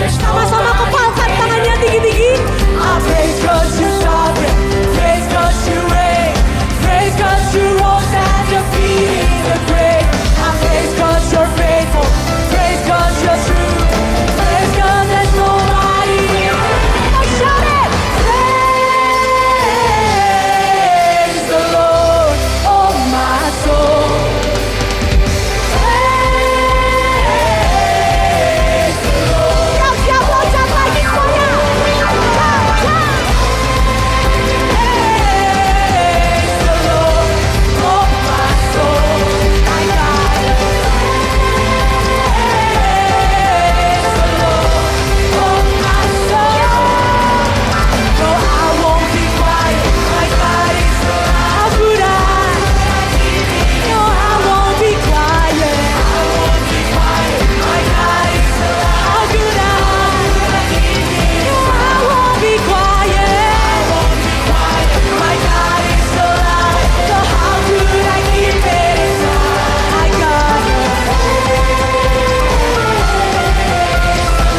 Sama-sama kepalkan tangannya tinggi-tinggi. I praise 'cause you sovereign, praise 'cause you reign, praise 'cause you rose and defeated the grave. I praise 'cause you're faithful, praise 'cause you're true, praise 'cause there's nobody. I shout it. Praise the Lord, oh my soul. Praise the Lord. Siap-siap loncat lagi semuanya. Praise the Lord, oh my soul. My God. Praise the Lord, oh my soul. No, I won't be quiet. My God is alive. How could I? No, I won't be quiet. I won't be quiet. My God is alive. How could I? No, I won't be quiet. I won't be quiet. My God is alive. So how could I keep it inside? I got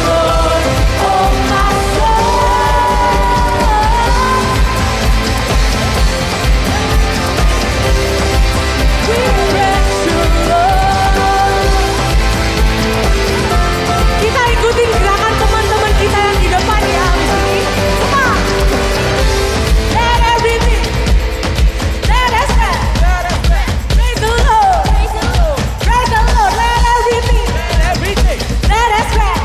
Lord, oh my soul. We praise you, Lord. Kita ikutin gerakan teman-teman kita yang di depan ya abis ini. Come on. Let everything, let us praise the Lord. Praise the Lord. Let everything, let us praise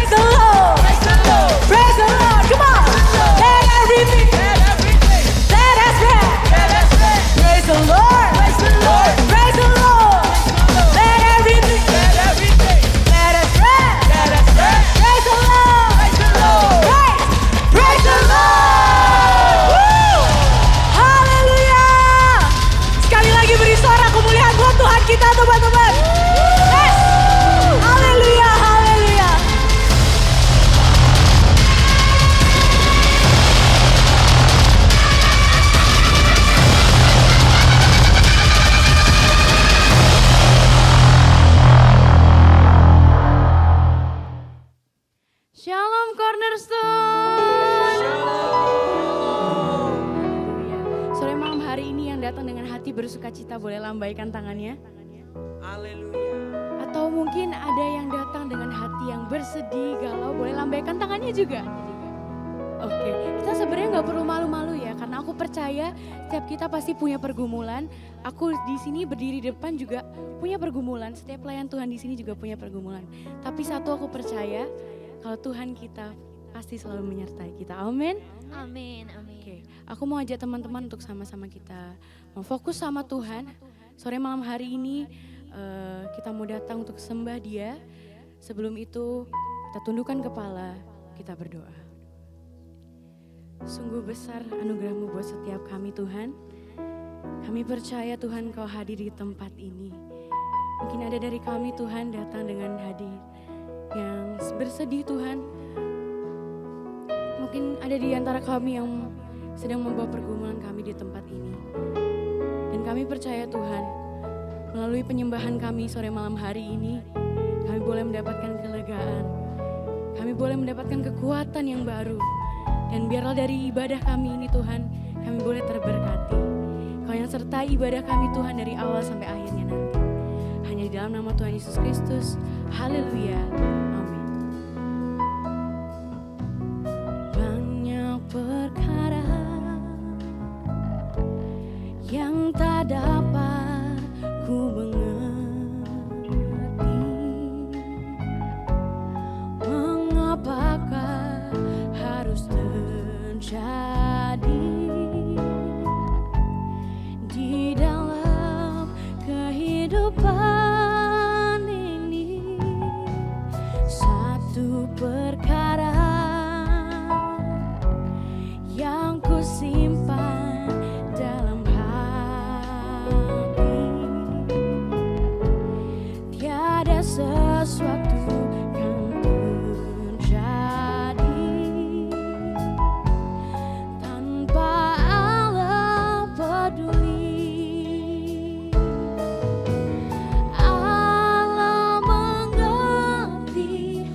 the Lord. Praise the Lord. Come on. Let everything, let us praise the Lord. Praise the Lord. Let everything, let us praise the Lord. Praise the Lord. Woo! Haleluya. Sekali lagi beri suara kemuliaan buat Tuhan kita teman-teman. Yes. Haleluya, haleluya. Shalom Cornerstone. Sore malam hari ini yang datang dengan hati bersukacita boleh lambaikan tangannya. Atau mungkin ada yang datang dengan hati yang bersedih, galau, boleh lambaikan tangannya juga. Oke, kita sebenarnya nggak perlu malu-malu ya, karena aku percaya setiap kita pasti punya pergumulan. Aku di sini berdiri di depan juga punya pergumulan. Setiap pelayan Tuhan di sini juga punya pergumulan. Tapi satu aku percaya, kalau Tuhan kita pasti selalu menyertai kita. Amin. Amin, amin. Oke, aku mau ajak teman-teman untuk sama-sama kita mau fokus sama Tuhan. Sore malam hari ini kita mau datang untuk sembah Dia. Sebelum itu kita tundukkan kepala, kita berdoa. Sungguh besar anugerah-Mu buat setiap kami Tuhan. Kami percaya Tuhan Kau hadir di tempat ini. Mungkin ada dari kami Tuhan datang dengan hadir yang bersedih Tuhan. Mungkin ada di antara kami yang sedang membawa pergumulan kami di tempat ini. Dan kami percaya Tuhan, melalui penyembahan kami sore malam hari ini, kami boleh mendapatkan kelegaan. Kami boleh mendapatkan kekuatan yang baru. Dan biarlah dari ibadah kami ini Tuhan, kami boleh terberkati. Kau yang sertai ibadah kami Tuhan dari awal sampai akhirnya nanti. Hanya di dalam nama Tuhan Yesus Kristus. Haleluya. Amin. Banyak perkara yang tak dapat ku mengerti. Mengapakah harus terjadi di dalam kehidupan ini? Satu perkara yang ku simpan dalam hati, tiada sesuatu yang terjadi tanpa Allah peduli. Allah mengerti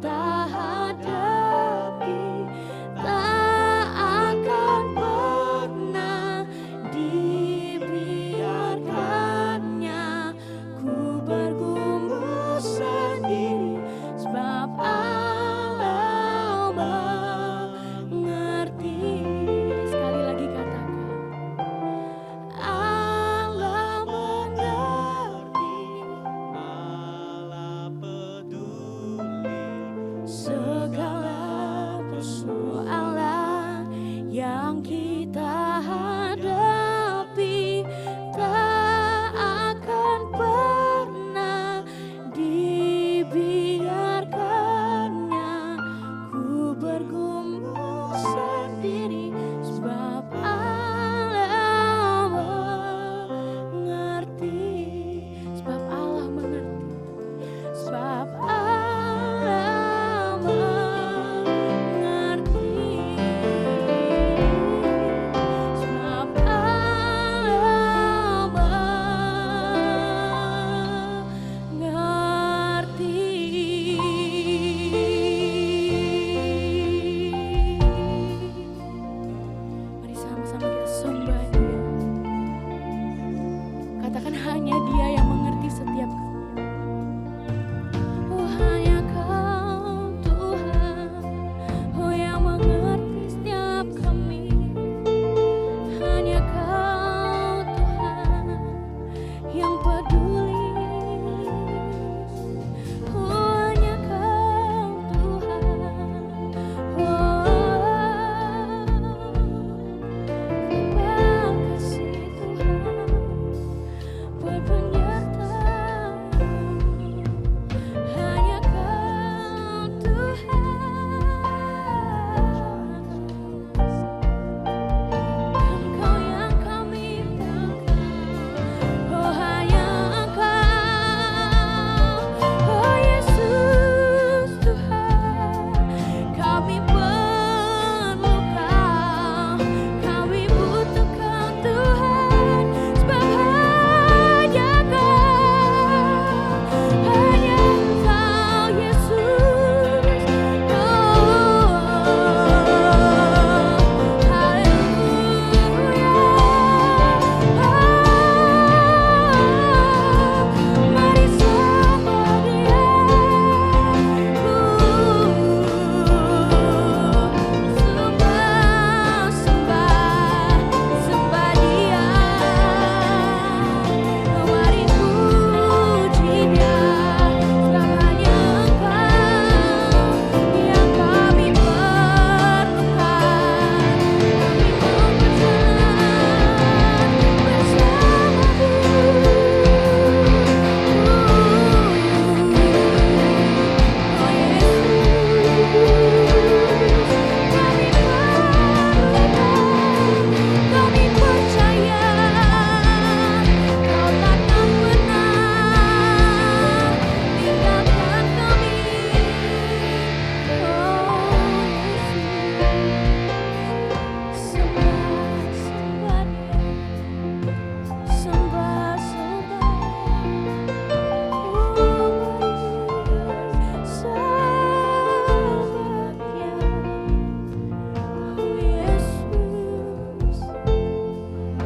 kita hadapi tak akan pernah dibiarkannya. Ku bergumul sendiri sebab Allah mengerti. Sekali lagi katakan, Allah mengerti, Allah peduli segala persoalan yang kita hadapi tak akan pernah dibiarkannya. Ku bergumul sendiri sebab Allah mengerti, sebab Allah mengerti, sebab Allah mengerti, sebab Allah mengerti. Mari sama-sama kita sembah Dia. Katakan hanya Dia yang mengerti setiap kami. Oh hanya Kau Tuhan, oh yang mengerti setiap kami. Hanya Kau Tuhan yang peduli. Oh hanya Kau Tuhan, oh terima kasih Tuhan berpenyertaan. Hanya Kau Tuhan, Engkau yang kami banggakan. Oh hanya Engkau, oh Yesus Tuhan, kami perlukan, kami butuhkan Tuhan, sebab hanya Engkau Yesus. Mari sembah Dia, sembah Dia. Mari puji Dia, sebab hanya Engkau yang kami perlukan. Kami mau berjalan bersama-Mu. Oh Yesus, kami perlukan, kami percaya Kau takkan pernah tinggalkan kami. Oh Yesus, sembah Dia, sembah Dia.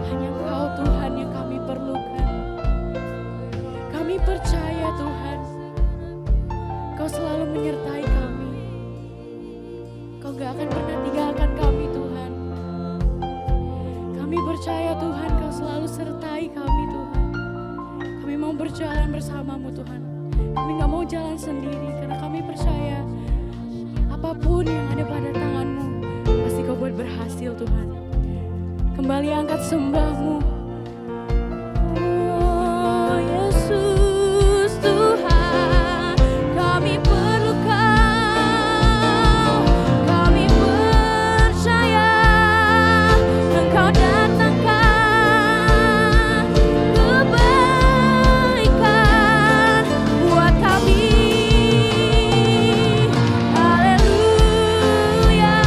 Hanya Engkau Tuhan yang kami perlukan. Kami percaya Tuhan, Kau selalu menyertai kami. Kau gak akan pernah tinggalkan kami Tuhan. Kami percaya Tuhan, Kau selalu sertai kami Tuhan. Kami mau berjalan bersama-Mu Tuhan. Kami gak mau jalan sendiri, karena kami percaya apapun yang ada pada tangan-Mu pasti Kau buat berhasil Tuhan. Kembali angkat sembah-Mu. Oh Yesus Tuhan, kami perlukan, kami percaya Engkau datangkan kebaikan buat kami. Haleluya.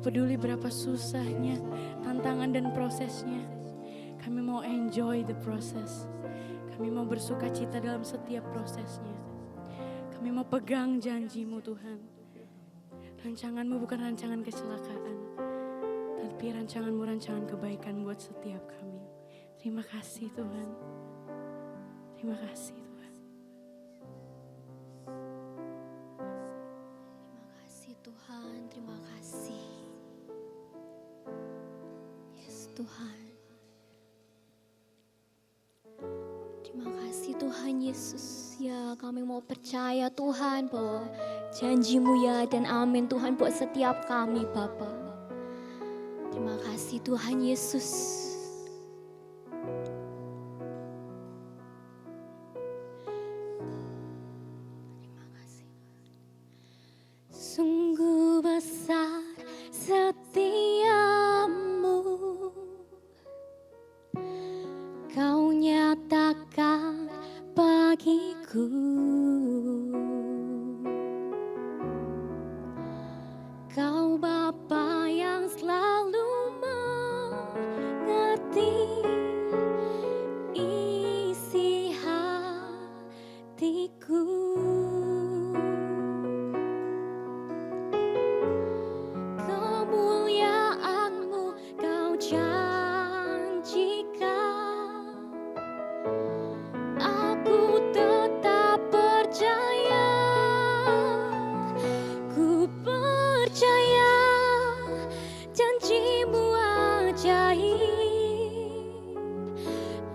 peduli berapa susahnya, tantangan dan prosesnya. Kami mau enjoy the process. Kami mau bersuka cita dalam setiap prosesnya. Kami mau pegang janji-Mu Tuhan. Rancangan-Mu bukan rancangan kecelakaan, tapi rancangan-Mu rancangan kebaikan buat setiap kami. Terima kasih Tuhan. Terima kasih Tuhan. Terima kasih Tuhan, terima kasih. Yes Tuhan. Terima kasih Tuhan Yesus. Ya kami mau percaya Tuhan bahwa janji-Mu ya dan amin Tuhan buat setiap kami Bapa. Terima kasih Tuhan Yesus. Terima kasih. Sungguh besar setiamu, Kau nyatakan bagiku. Kau Bapa yang selalu mengerti isi hatiku. Kemuliaan-Mu Kau janjikan, aku tetap percaya. Ku percaya janji-Mu ajaib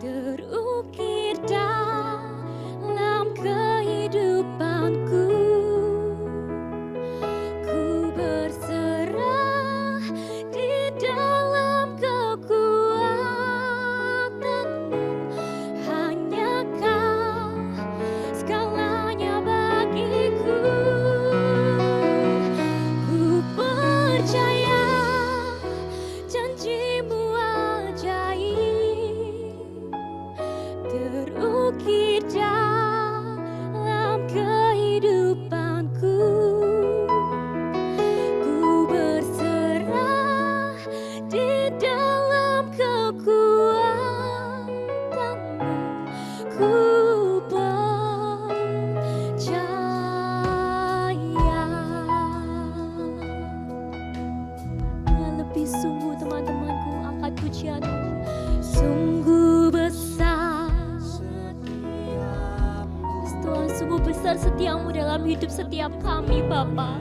terukir dalam kehidupanku. Ku berserah di dalam kekuatan-Mu. Hanya Kau segalanya bagiku. Ku percaya janji-Mu ajaib terukir dalam kehidupanku. Ku berserah di dalam kekuatan-Mu. Ku percaya. Lebih sungguh teman-temanku, angkat pujian-Mu. Sungguh besar Tuhan, sungguh besar setiamu dalam hidup setiap kami Bapa.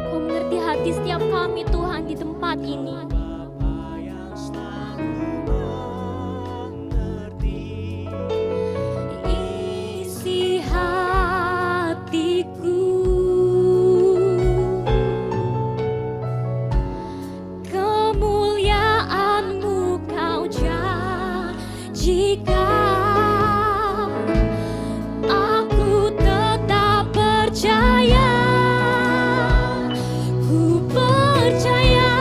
Kau mengerti hati setiap kami Tuhan di tempat ini. Isi hatiku, kemuliaan-Mu Kau janjikan, aku tetap percaya. Ku percaya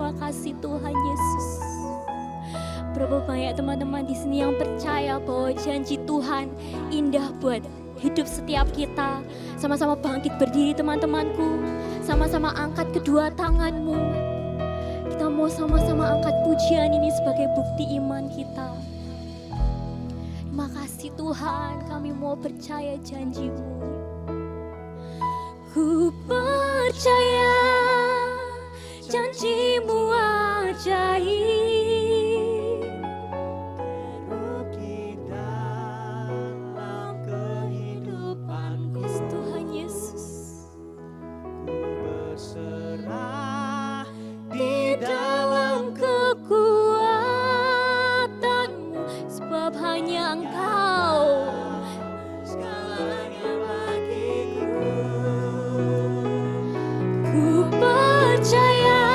Terima kasih Tuhan Yesus. Berapa banyak teman-teman di sini yang percaya bahwa janji Tuhan indah buat hidup setiap kita. Sama-sama bangkit berdiri teman-temanku. Sama-sama angkat kedua tanganmu. Kita mau sama-sama angkat pujian ini sebagai bukti iman kita. Terima kasih Tuhan, kami mau percaya janji-Mu. Ku percaya janji-Mu ajaib. Terukir dalam kehidupanku. Yes, Tuhan Yesus. Ku berserah di dalam Kekuatan-Mu, sebab hanya Engkau segalanya bagiku. ku percaya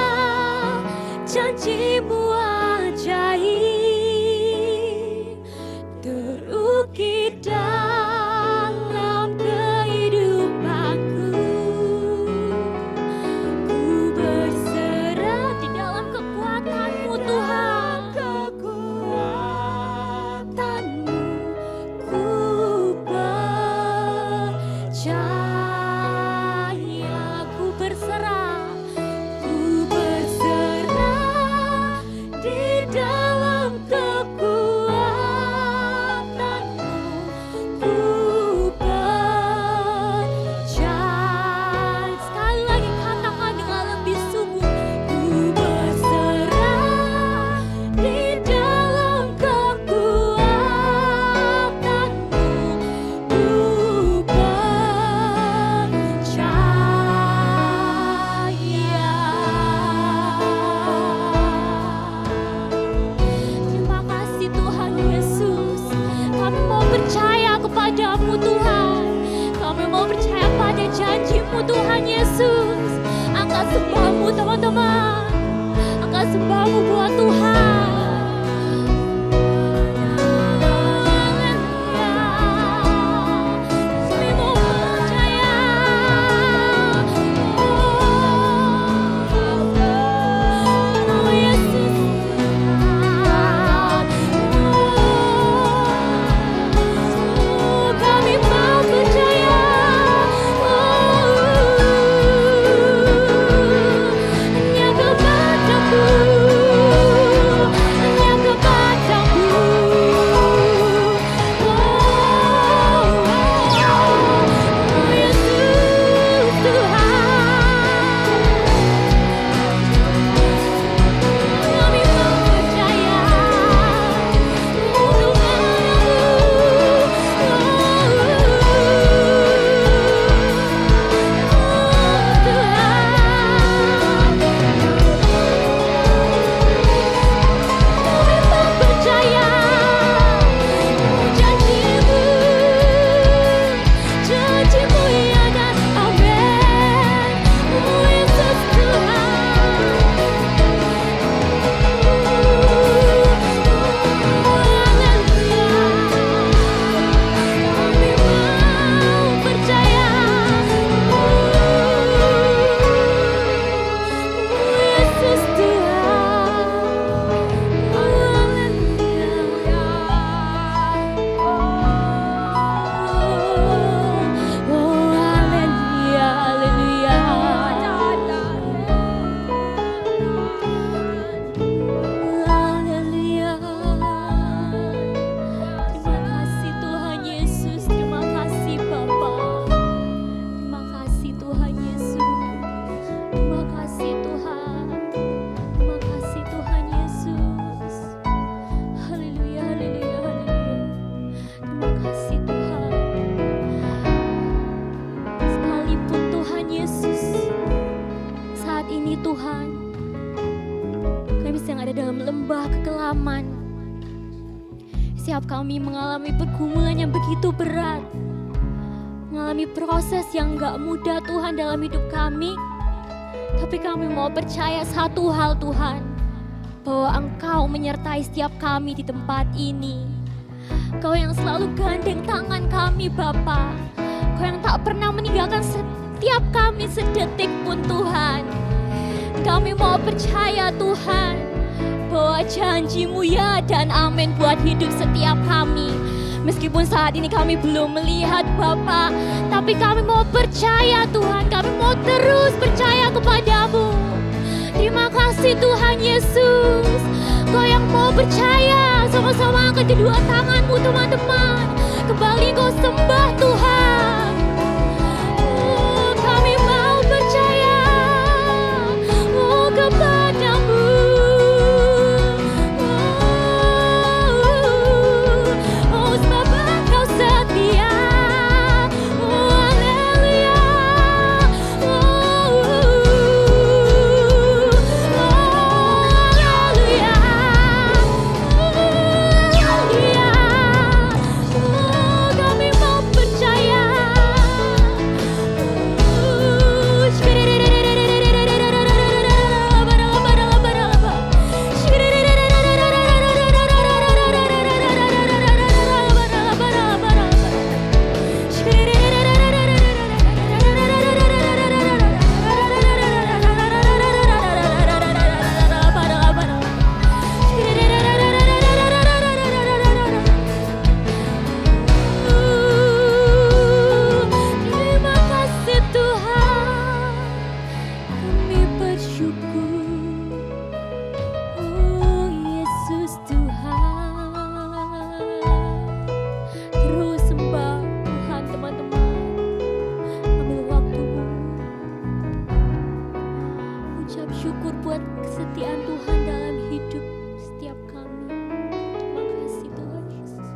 janji-Mu ajaib, terukir dalam kehidupanku. Ku berserah di dalam kekuatan-Mu Tuhan, kekuatan-Mu ku percaya. Ku berserah di dalam kekuatan-Mu ku percaya. Sekali lagi katakan dengan lebih sungguh, ku berserah di dalam kekuatan-Mu ku percaya. Terima kasih Tuhan Yesus. Kami mau percaya kepadamu Tuhan. Kami mau percaya pada janji-Mu Tuhan Yesus. Angkat sembahmu teman-teman. Angkat sembahmu buat Tuhan. Kami mau percaya. Oh Yesus. Kami mau percaya. Hanya kepadamu, hanya kepadamu. Oh Yesus Tuhan. Kami mau percaya untuk janji-Mu ya dan amin. Oh Yesus Kami mau percaya. Yesus Tuhan. Oh haleluya, haleluya. Haleluya. Terima kasih Tuhan Yesus, terima kasih Bapa. Terima kasih Tuhan Yesus. Terima kasih Tuhan. Terima kasih Tuhan Yesus. Haleluya, haleluya, haleluya. Terima kasih Tuhan. Sekalipun Tuhan Yesus, saat ini Tuhan, kami sedang ada dalam lembah kekelaman. Setiap kami mengalami pergumulan yang begitu berat, mengalami proses yang gak mudah Tuhan dalam hidup kami. Tapi kami mau percaya satu hal Tuhan, bahwa Engkau menyertai setiap kami di tempat ini. Kau yang selalu gandeng tangan kami Bapa. Kau yang tak pernah meninggalkan setiap kami sedetik pun Tuhan. Kami mau percaya Tuhan bahwa janji-Mu ya dan amin buat hidup setiap kami. Meskipun saat ini kami belum melihat Bapa, tapi kami mau percaya Tuhan, kami mau terus percaya kepada-Mu. Terima kasih Tuhan Yesus. Kau yang mau percaya, sama-sama angkat kedua tangan-Mu teman-teman. Kembali kau sembah Tuhan. Oh, kami mau percaya kepadamu. Oh, sebab Engkau setia. Oh, haleluya. Haleluya. Haleluya. Kami mau percaya. Terima kasih Tuhan, kami bersyukur. Oh Yesus Tuhan, terus sembah Tuhan teman-teman. Ambil waktumu, ucap syukur buat kesetiaan Tuhan dalam hidup setiap kami. Terima kasih Tuhan Yesus.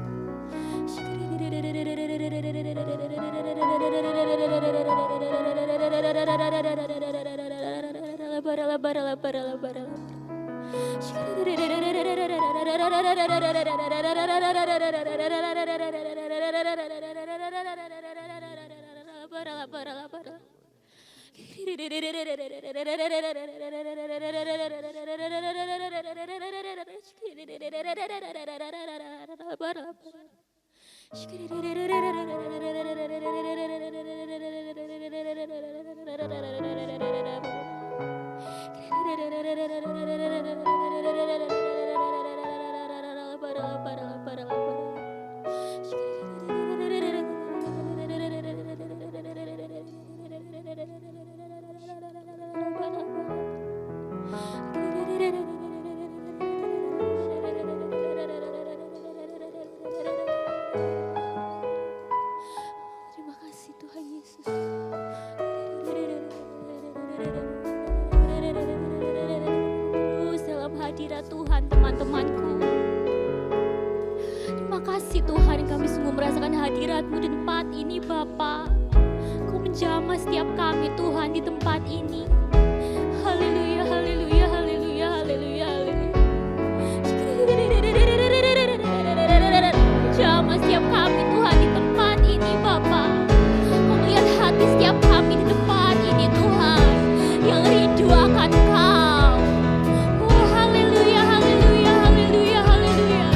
Terima kasih Tuhan Yesus. Terus dalam hadirat Tuhan teman-temanku. Terima kasih Tuhan, kami sungguh merasakan hadirat-Mu di tempat ini Bapa. Kau menjamah setiap kami Tuhan di tempat ini. Haleluya, haleluya, haleluya, haleluya, haleluya. Jamah setiap kami Tuhan di tempat ini Bapa. Kau melihat hati setiap kami di tempat ini Tuhan, yang rindu akan Kau. Oh haleluya, haleluya, haleluya, haleluya.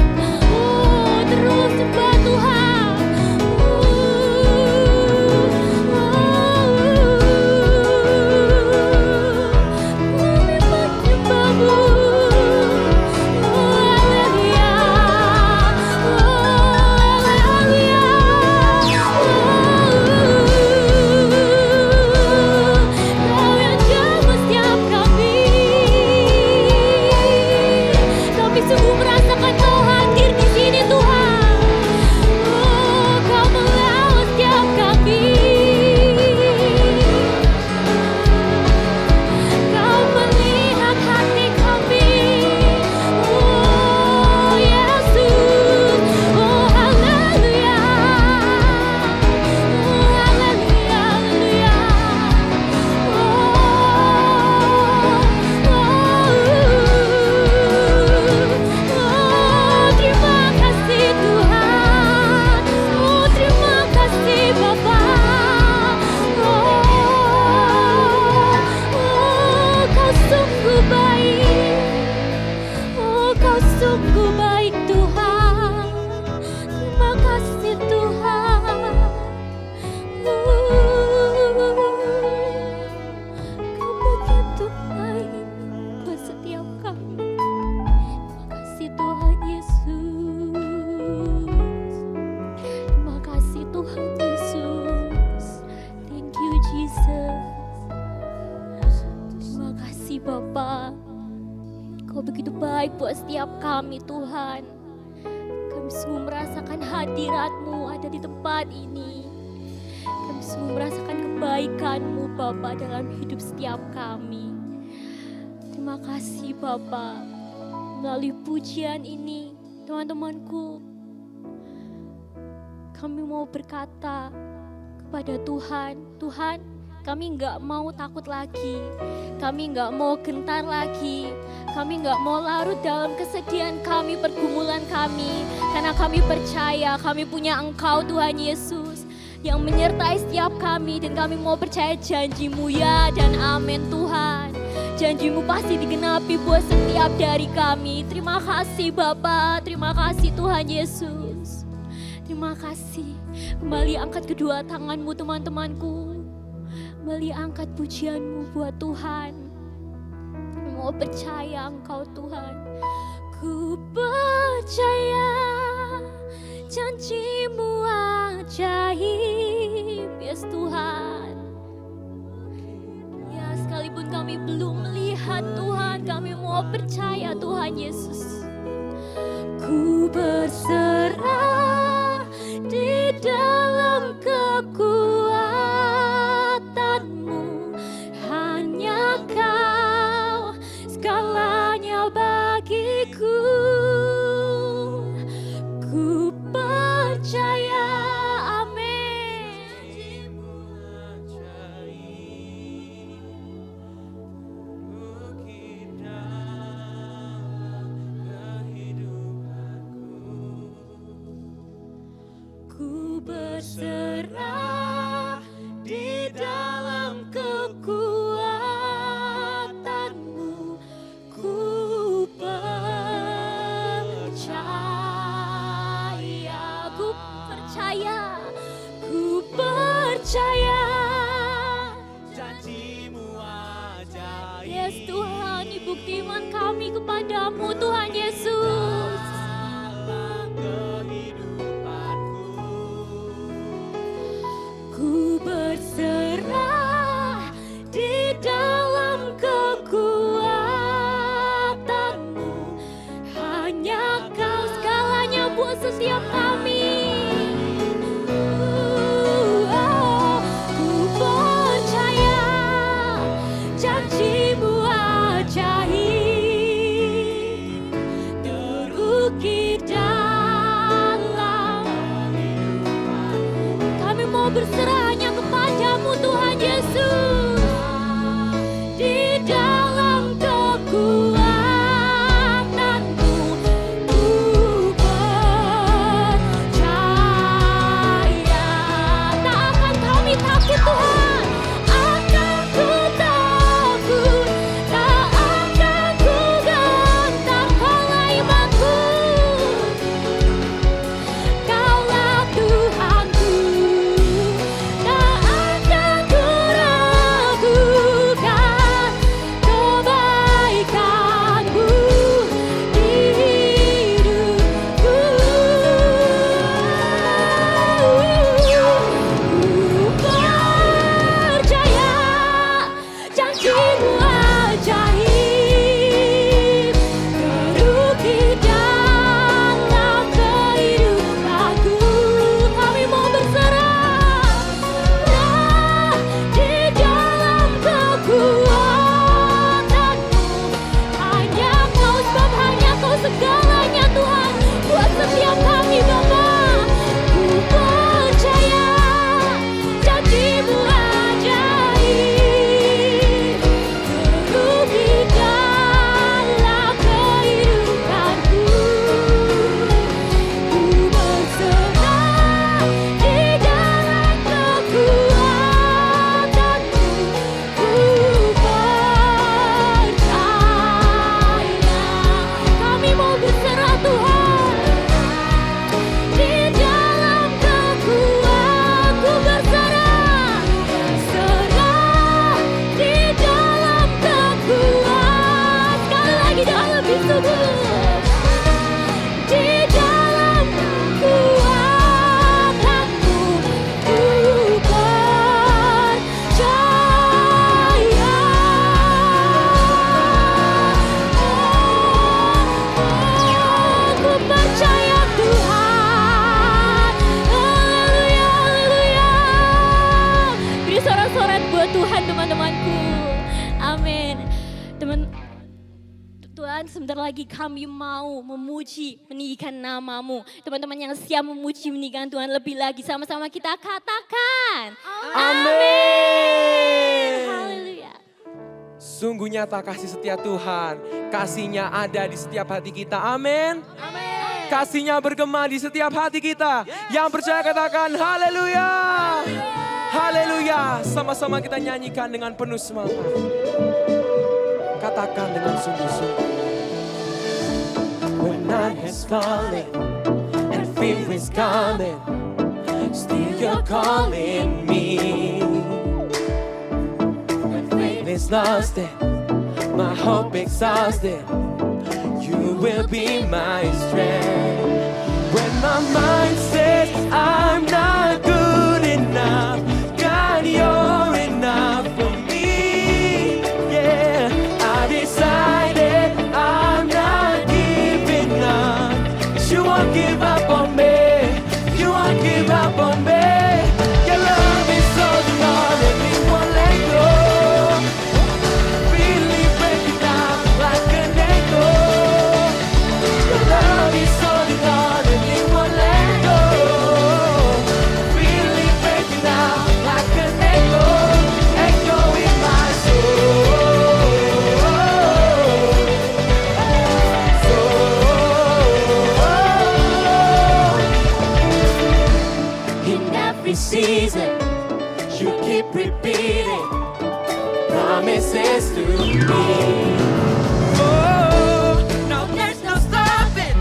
Oh terus sembah Tuhan. Kami menyembah-Mu. Oh haleluya. Oh haleluya. Kau yang jamah setiap kami. Kami sungguh merasakan Kau hadir di sini Tuhan. Oh Kau melawat setiap kami. Kau melihat hati kami. Oh Yesus. Oh haleluya. Oh haleluya, haleluya. Oh terima kasih Tuhan. Oh terima kasih Bapa. Oh Kau sungguh baik. Oh Kau sungguh baik Tuhan. Terima kasih Tuhan. Kau begitu baik. Engkau begitu baik buat setiap kami Tuhan. Kami sungguh merasakan hadirat-Mu ada di tempat ini. Kami sungguh merasakan kebaikan-Mu Bapa dalam hidup setiap kami. Terima kasih Bapa. Melalui pujian ini, teman-temanku, kami mau berkata kepada Tuhan, Tuhan, kami nggak mau takut lagi, kami nggak mau gentar lagi, kami nggak mau larut dalam kesedihan kami, pergumulan kami, karena kami percaya kami punya Engkau Tuhan Yesus yang menyertai setiap kami, dan kami mau percaya janji-Mu ya dan amin Tuhan. Janji-Mu pasti digenapi buat setiap dari kami. Terima kasih Bapa, terima kasih Tuhan Yesus. Terima kasih. Kembali angkat kedua tanganmu teman-temanku. Kembali angkat pujianmu buat Tuhan. Mau percaya Engkau Tuhan. Ku percaya janji-Mu ajaib, yes Tuhan. Ya, sekalipun kami belum melihat Tuhan, kami mau percaya Tuhan Yesus. Ku berserah di dalam kekuatan-Mu, hanya Kau segalanya bagiku. Ku percaya, amin. Ku berserah di dalam kekuatan-Mu, ku percaya, ku percaya, ku percaya. Janji-Mu ajaib. Yes Tuhan, bukti iman kami kepadamu Tuhan Yesus. Dalam kehidupanku, sebentar lagi kami mau memuji, meninggikan namamu. Teman-teman yang siap memuji, meninggikan Tuhan lebih lagi, sama-sama kita katakan. Amin. Haleluya. Sungguh nyata kasih setia Tuhan. Kasih-Nya ada di setiap hati kita. Amin. Kasih-Nya bergema di setiap hati kita. Yang percaya katakan haleluya. Haleluya. Sama-sama kita nyanyikan dengan penuh semangat. Katakan dengan sungguh-sungguh. When night has fallen and fear is coming, still you're calling me. When faith is lost and my hope exhausted, you will be my strength. When my mind says I'm not good enough, God, you're enough for me. Yeah, I decided I'm not giving up. You won't give up on me. You won't give up on me. Your love is holding on and it won't let go. Really breaking down like an echo. Your love is holding on and it won't let go. Really breaking down like an echo. Echo in my soul. In every season, you keep repeating promises to me. Oh, no, there's no stopping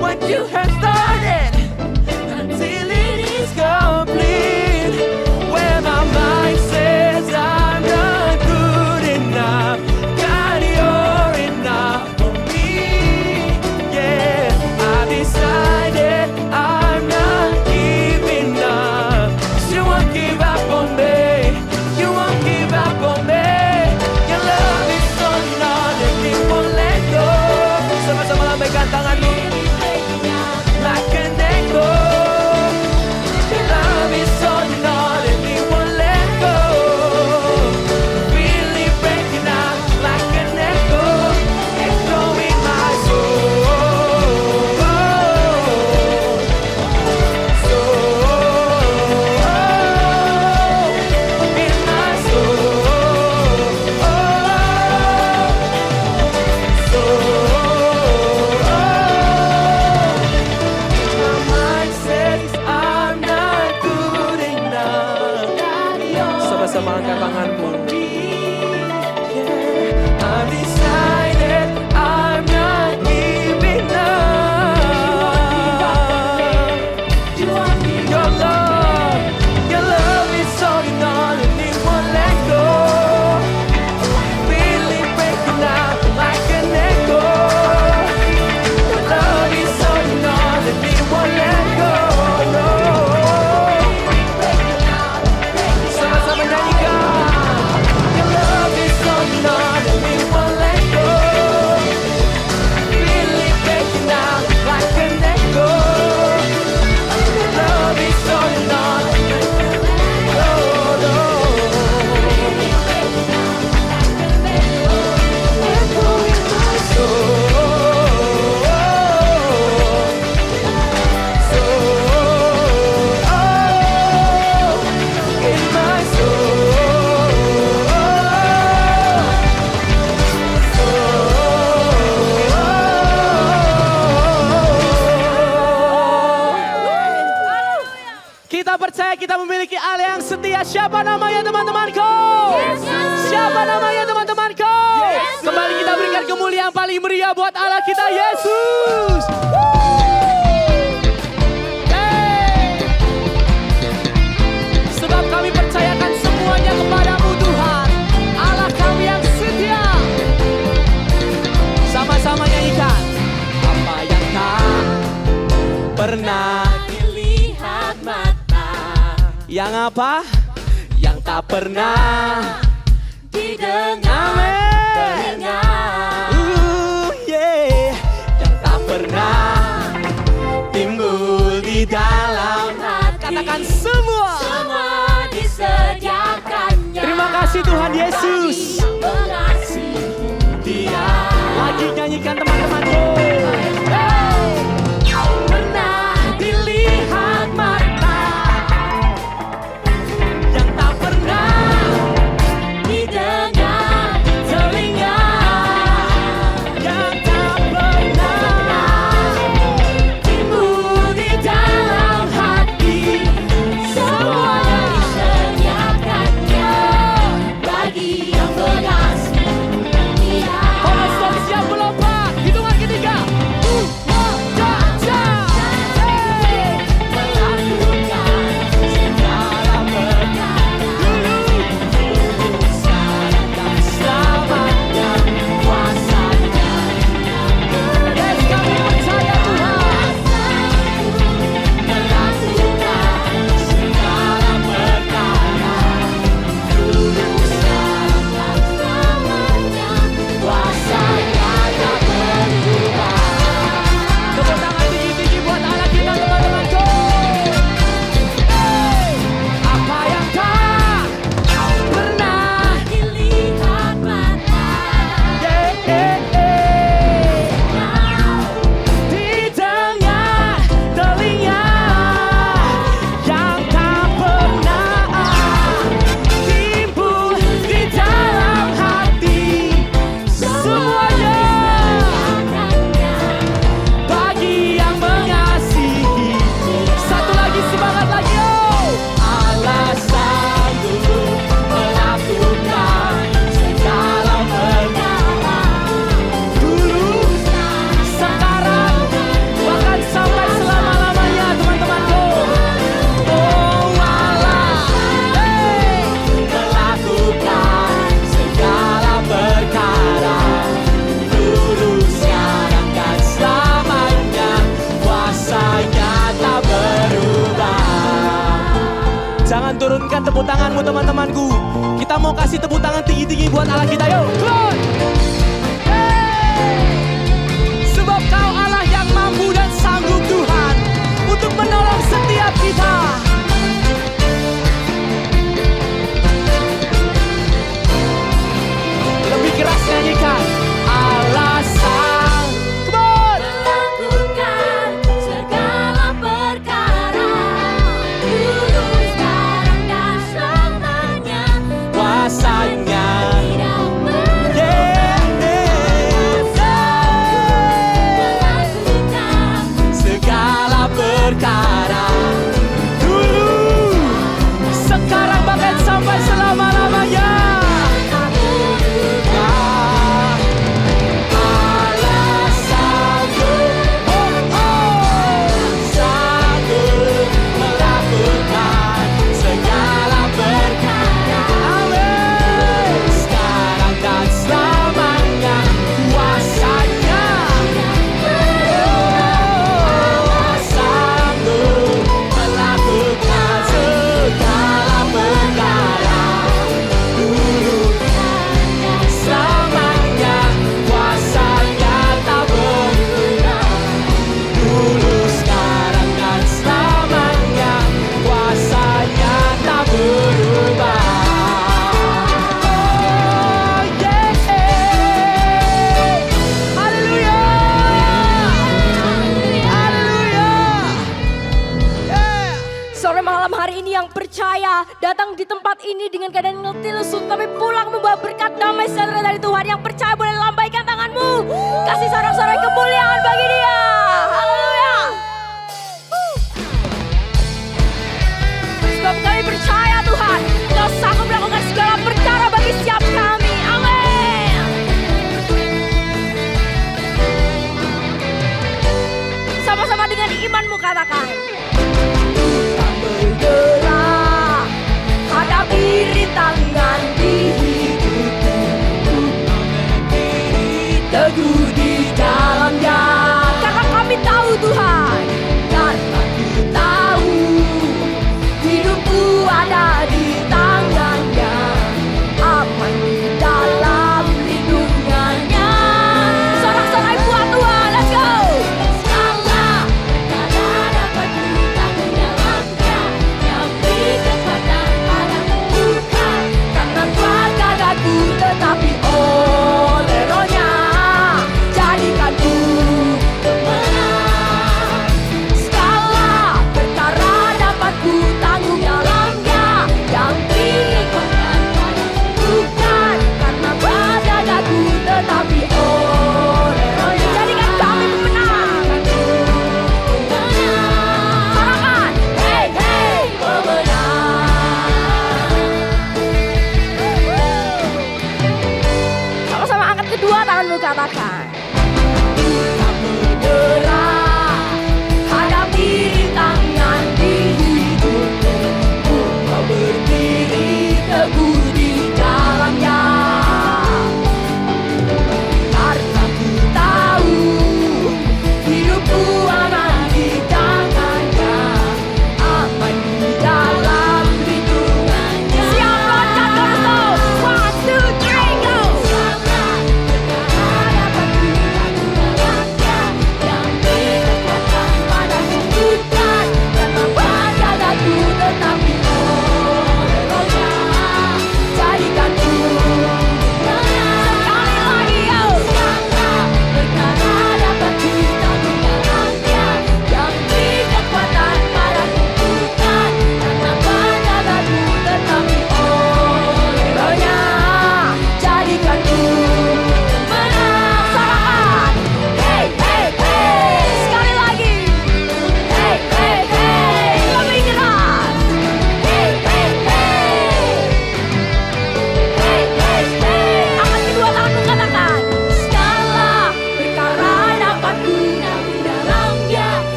what you have started until it is complete. When my mind says I'm not good enough, God, you're enough for me. Yeah, I decided I'm not giving up. You won't give up on me. You won't give up on me. Your love is holding on and it won't let go. Sama-sama lambaikan tanganmu. Like an echo. Your love is holding on and it won't let go. Really breaking out like an echo. Echo in my soul. In my my mind says I'm not good enough. Sama-sama angkat tanganmu. Yeah, I decided I'm not giving up. Your love is holding on and it won't let go. Really breaking out like an echo. Your love is holding on and it won't let go. No. Sama-sama nyanyikan. Your love is holding on and it won't let go. Really breaking out like an echo. Your love is holding on and it won't let go. No. Echo in my in my Kita percaya kita memiliki Allah yang setia. Siapa namanya teman-temanku? Siapa namanya teman-temanku? Kembali kita berikan kemuliaan paling meriah buat Allah kita, Yesus. Hey. Sebab kami percayakan semuanya kepadamu Tuhan, Allah kami yang setia. Sama-sama nyanyikan. Apa yang tak pernah dilihat mata, yang apa? Yang tak pernah didengar telinga. Yeah. Yang tak pernah timbul di dalam hati. Katakan semua. Semua disediakannya. Terima kasih Tuhan Yesus. Mengasihi Dia Lagi nyanyikan teman-temanku. Pernah dilihat mata Yang tak pernah didengar telinga, yang tak pernah timbul di dalam hati, semuanya disediakannya bagi yang mengasihi Dia. Kalau sudah siap melompat, hitungan ketiga. Tepuk tangan tinggi-tinggi buat Allah kita teman-temanku. Apa yang tak pernah Dilihat mata didengar telinga, yang tak pernah timbul di dalam hati, semuanya bagi yang mengasihi. Satu lagi, semangat lagi, oh. Allah sanggup melakukan segala perkara, dulu, sekarang, bahkan sampai selama-lamanya, teman-temanku. Oh Allah, melakukan segala perkara, dulu, sekarang, dan selamanya, kuasanya tak berubah. Jangan turunkan tepuk tanganmu, teman-temanku. Kita mau kasih tepuk tangan tinggi-tinggi buat Allah kita, yuk. Come on. Sebab Kau Allah yang mampu dan sanggup, Tuhan, untuk menolong setiap kita. Lebih keras nyanyikan. Allah sang. Come on. melakukan segala perkara, dulu, sekarang, dan selamanya, Kuasanya. tidak berubah. Melakukan Segala perkara, dulu, sekarang, bahkan sampai selama-lamanya. tak berubah. Allah sanggup, sanggup melakukan segala perkara. Amin. Sekarang dan selamanya, kuasanya. Allah sanggup melakukan segala perkara, dulu, selamanya, kuasanya tak berubah. Dulu, sekarang, dan selamanya, kuasanya tak berubah. Oh yeah, haleluya, haleluya, yeah. Sore malam hari ini yang percaya datang di tempat ini dengan keadaan ngerti lesu, tapi pulang membawa berkat damai sejahtera dari Tuhan. Yang percaya boleh lambaikan tanganmu, kasih sorak-sorai kemuliaan bagi Dia. Haleluya. Sebab kami percaya Tuhan, Kau sanggup melakukan segala perkara bagi setiap kami. Amin. Sama-sama dengan imanmu katakan. Tak bergerak, hadapi rintangan di hidupku. Teguh di dalamnya, karena kami tahu Tuhan, karena ku tahu hidupku ada di tangannya, aman di dalam lindungannya. Sorak-sorai buat Tuhan, let's go. Allah tak dapat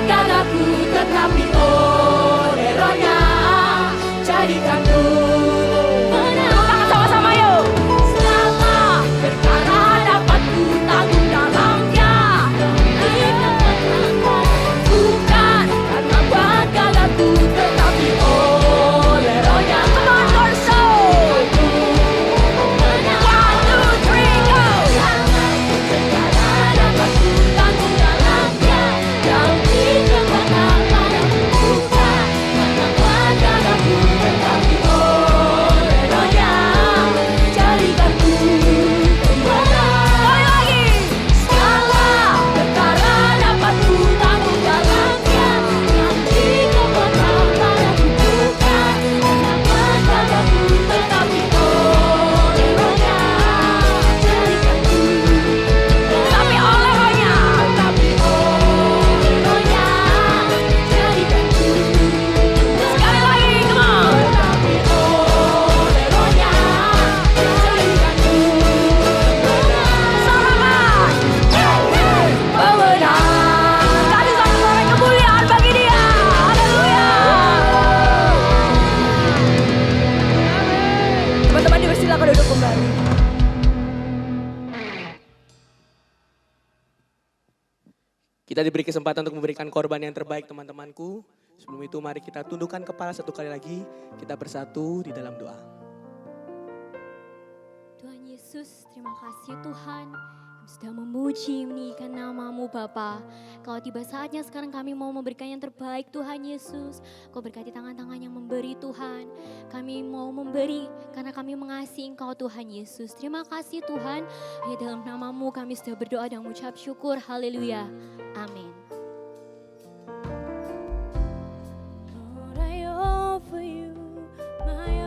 gagaku, tetapi oleh Roh-Nya jadikan ku menang. Sama-sama yuk. Segala perkara dapat ku tanggung dalamnya, bukan karena kuat gagaku, tetapi oleh Roh-Nya. Come on, Corso. 1, 2, 3, go. Segala dapat ku tanggung dalamnya, yang dikenakan padaku, bukan karena kuat gagaku, tetapi oleh Roh-Nya jadikan ku pemenang. Lagi. Segala perkara dapat ku tanggung dalamnya, yang dikenakan padaku, bukan karena kuat gagaku, tetapi oleh Roh-Nya jadikan ku. Tapi oleh Roh-Nya, tapi oleh Roh-Nya jadikan ku. Sekali lagi, come on. Tapi oleh Roh-Nya jadikan ku pemenang. Pemenang. Kasih satu sorak kemuliaan bagi Dia. Haleluya. Teman-teman dipersilakan duduk kembali. Kita diberi kesempatan untuk memberikan korban yang terbaik teman-temanku. Sebelum itu mari kita tundukkan kepala satu kali lagi. Kita bersatu di dalam doa. Tuhan Yesus, terima kasih Tuhan kami sudah memuji meninggikan nama-Mu Bapa. Kalau tiba saatnya sekarang kami mau memberikan yang terbaik Tuhan Yesus. Kau berkati tangan-tangan yang memberi Tuhan. Kami mau memberi karena kami mengasihi Engkau Tuhan Yesus. Terima kasih Tuhan. Ya, dalam nama-Mu kami sudah berdoa dan mengucap syukur. Haleluya. Amin. Lord, I offer you my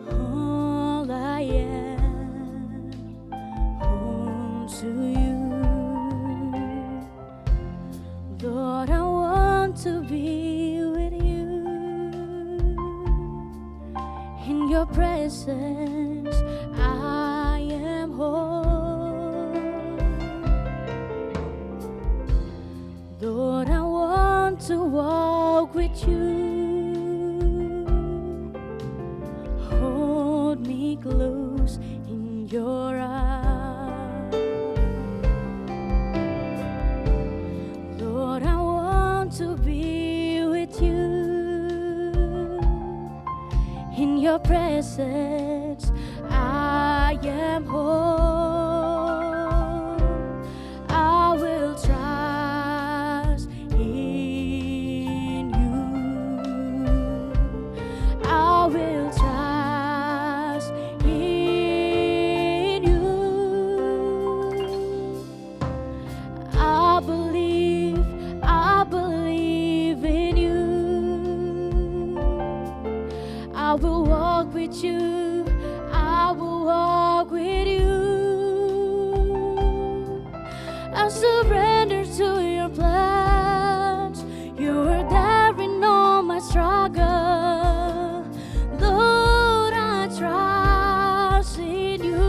all I am, home to you. Lord, I want to be with you. In your presence, I am whole. Lord, I want to walk with you. Hold me close in your arms. Lord, I want to be with you. In your presence, I am whole. I will trust in you. I will trust in you. I believe in you. I will walk with you. I will walk with you. I surrender to your plans. You are there in all my struggle. Lord, I trust in you.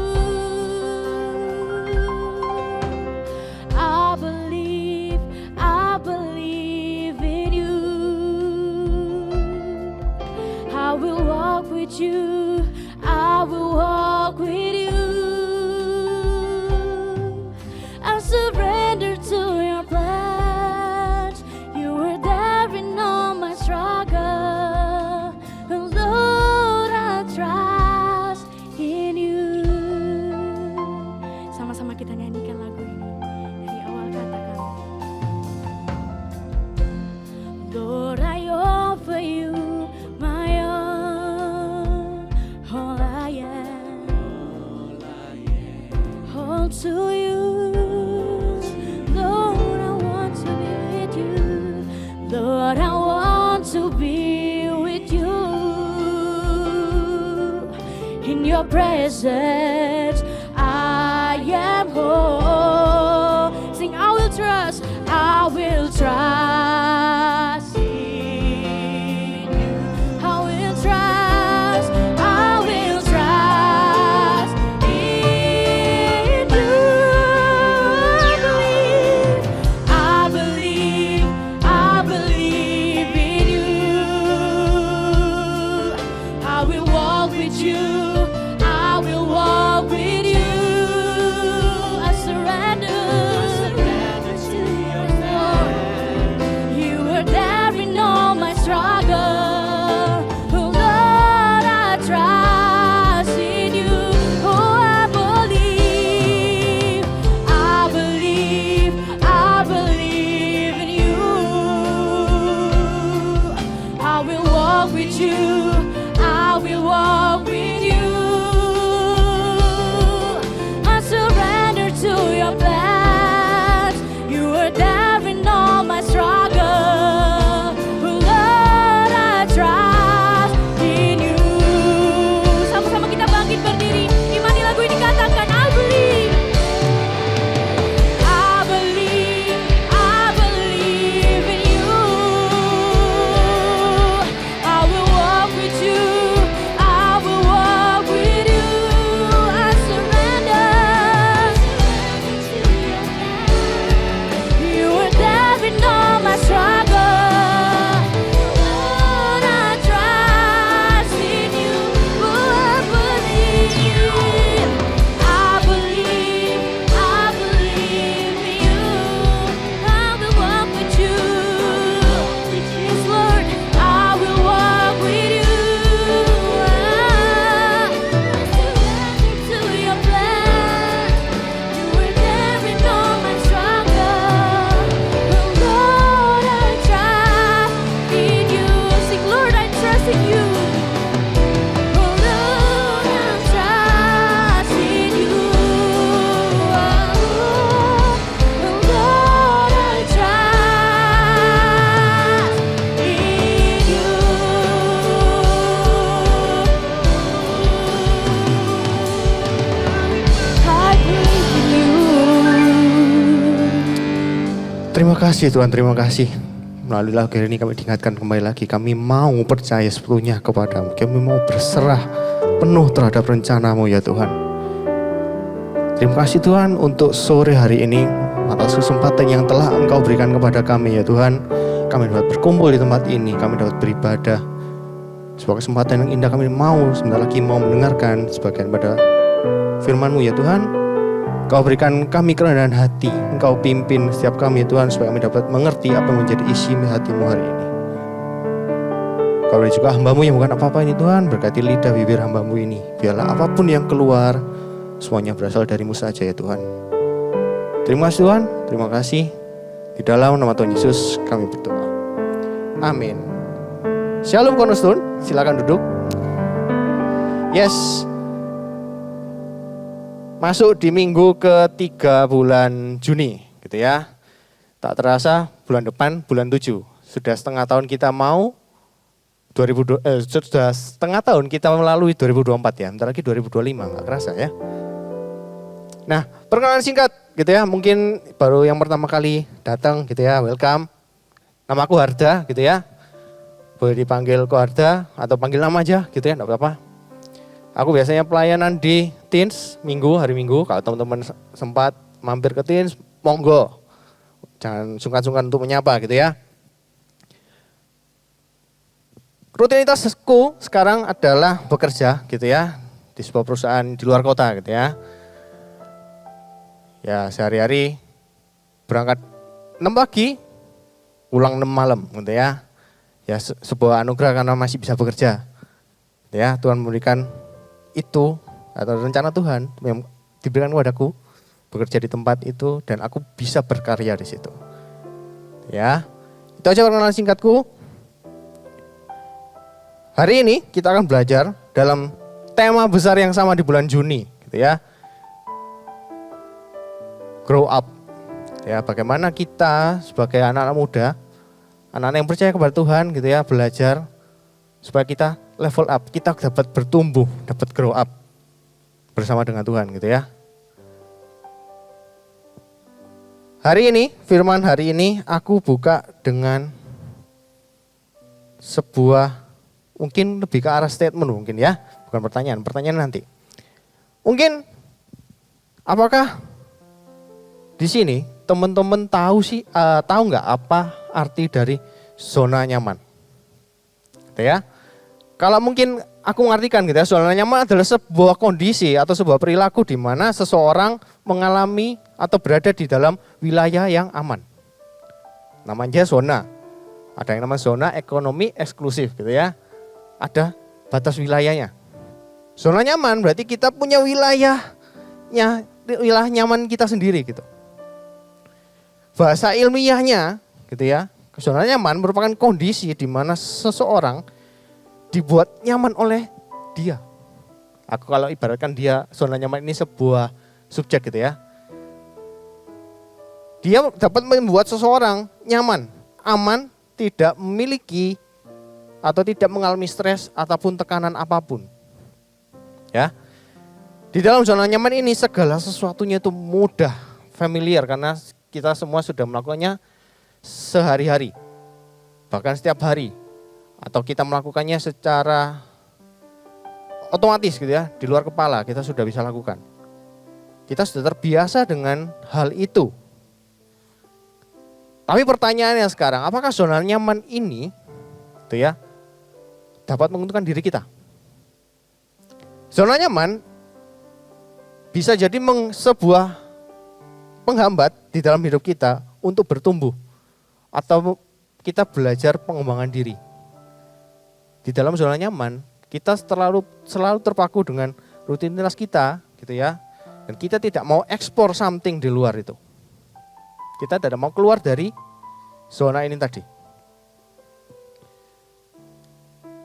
I believe in you. I will walk with you. I will walk with you. I surrender to your plans. You were there in all my struggle. Lord, I trust in you. Sama-sama kita nyanyikan lagu ini dari awal kata kami. Lord, I offer you my all I am, all to you. Lord, I want to be with you. Lord, I want to be with you. In your presence, I am whole. Sing, I will trust. I will trust in you. I will trust. I will trust in you. I believe. kasih Tuhan, terima kasih. Melalui lagu ini kami diingatkan kembali lagi, kami mau percaya sepenuhnya kepadamu. Kami mau berserah penuh terhadap rencanamu ya Tuhan. Terima kasih Tuhan untuk sore hari ini, atas kesempatan yang telah Engkau berikan kepada kami ya Tuhan. Kami dapat berkumpul di tempat ini, kami dapat beribadah. Sebuah kesempatan yang indah, kami mau sebentar lagi mau mendengarkan sebagian pada firman-Mu ya Tuhan. Engkau berikan kami kerendahan hati, Engkau pimpin setiap kami ya Tuhan, supaya kami dapat mengerti apa yang menjadi isi hati-Mu hari ini. Engkau beri juga hamba-Mu yang bukan apa-apa ini Tuhan, berkati lidah bibir hamba-Mu ini. Biarlah apapun yang keluar, semuanya berasal dari-Mu saja ya Tuhan. Terima kasih Tuhan, terima kasih. Di dalam nama Tuhan Yesus kami berdoa. Amin. Shalom Cornerstone, silakan duduk. Yes. Masuk di minggu ketiga bulan Juni gitu ya. Tak terasa bulan depan bulan 7. Sudah setengah tahun kita mau sudah setengah tahun kita melalui 2024 ya. Bentar lagi 2025, enggak kerasa ya. Nah, perkenalan singkat gitu ya. Mungkin baru yang pertama kali datang gitu ya. Welcome. Namaku Harda gitu ya. Boleh dipanggil Ko Harda atau panggil nama aja gitu ya, enggak apa-apa. Aku biasanya pelayanan di Teens hari Minggu. Kalau teman-teman sempat mampir ke Teens, monggo. Jangan sungkan-sungkan untuk menyapa gitu ya. Rutinitasku sekarang adalah bekerja gitu ya. Di sebuah perusahaan di luar kota gitu ya. Ya sehari-hari berangkat 6 pagi, pulang 6 malam gitu ya. Ya sebuah anugerah karena masih bisa bekerja. Gitu ya, Tuhan memberikan itu atau rencana Tuhan yang diberikan kepadaku, bekerja di tempat itu dan aku bisa berkarya di situ. Ya, itu aja perkenalan singkatku. Hari ini kita akan belajar dalam tema besar yang sama di bulan Juni, gitu ya. Grow up. Ya, bagaimana kita sebagai anak-anak muda, anak-anak yang percaya kepada Tuhan, gitu ya, belajar supaya kita level up, kita dapat bertumbuh, dapat grow up bersama dengan Tuhan gitu ya. Hari ini, firman hari ini aku buka dengan sebuah mungkin lebih ke arah statement mungkin ya, bukan pertanyaan nanti. Mungkin apakah di sini teman-teman tahu nggak apa arti dari zona nyaman? Gitu ya. Kalau mungkin aku mengartikan gitu ya, zona nyaman adalah sebuah kondisi atau sebuah perilaku di mana seseorang mengalami atau berada di dalam wilayah yang aman. Namanya zona. Ada yang namanya zona ekonomi eksklusif gitu ya. Ada batas wilayahnya. Zona nyaman berarti kita punya wilayahnya, wilayah nyaman kita sendiri gitu. Bahasa ilmiahnya gitu ya, zona nyaman merupakan kondisi di mana seseorang dibuat nyaman oleh dia. Aku kalau ibaratkan dia, zona nyaman ini sebuah subjek gitu ya. Dia dapat membuat seseorang nyaman, aman, tidak memiliki atau tidak mengalami stres ataupun tekanan apapun. Ya. Di dalam zona nyaman ini segala sesuatunya itu mudah, familiar karena kita semua sudah melakukannya sehari-hari. Bahkan setiap hari. Atau kita melakukannya secara otomatis gitu ya, di luar kepala kita sudah bisa lakukan. Kita sudah terbiasa dengan hal itu. Tapi pertanyaannya sekarang, apakah zona nyaman ini gitu ya, dapat menguntungkan diri kita? Zona nyaman bisa jadi sebuah penghambat di dalam hidup kita untuk bertumbuh atau kita belajar pengembangan diri. Di dalam zona nyaman, kita selalu terpaku dengan rutinitas kita, gitu ya. Dan kita tidak mau ekspor something di luar itu. Kita tidak mau keluar dari zona ini tadi.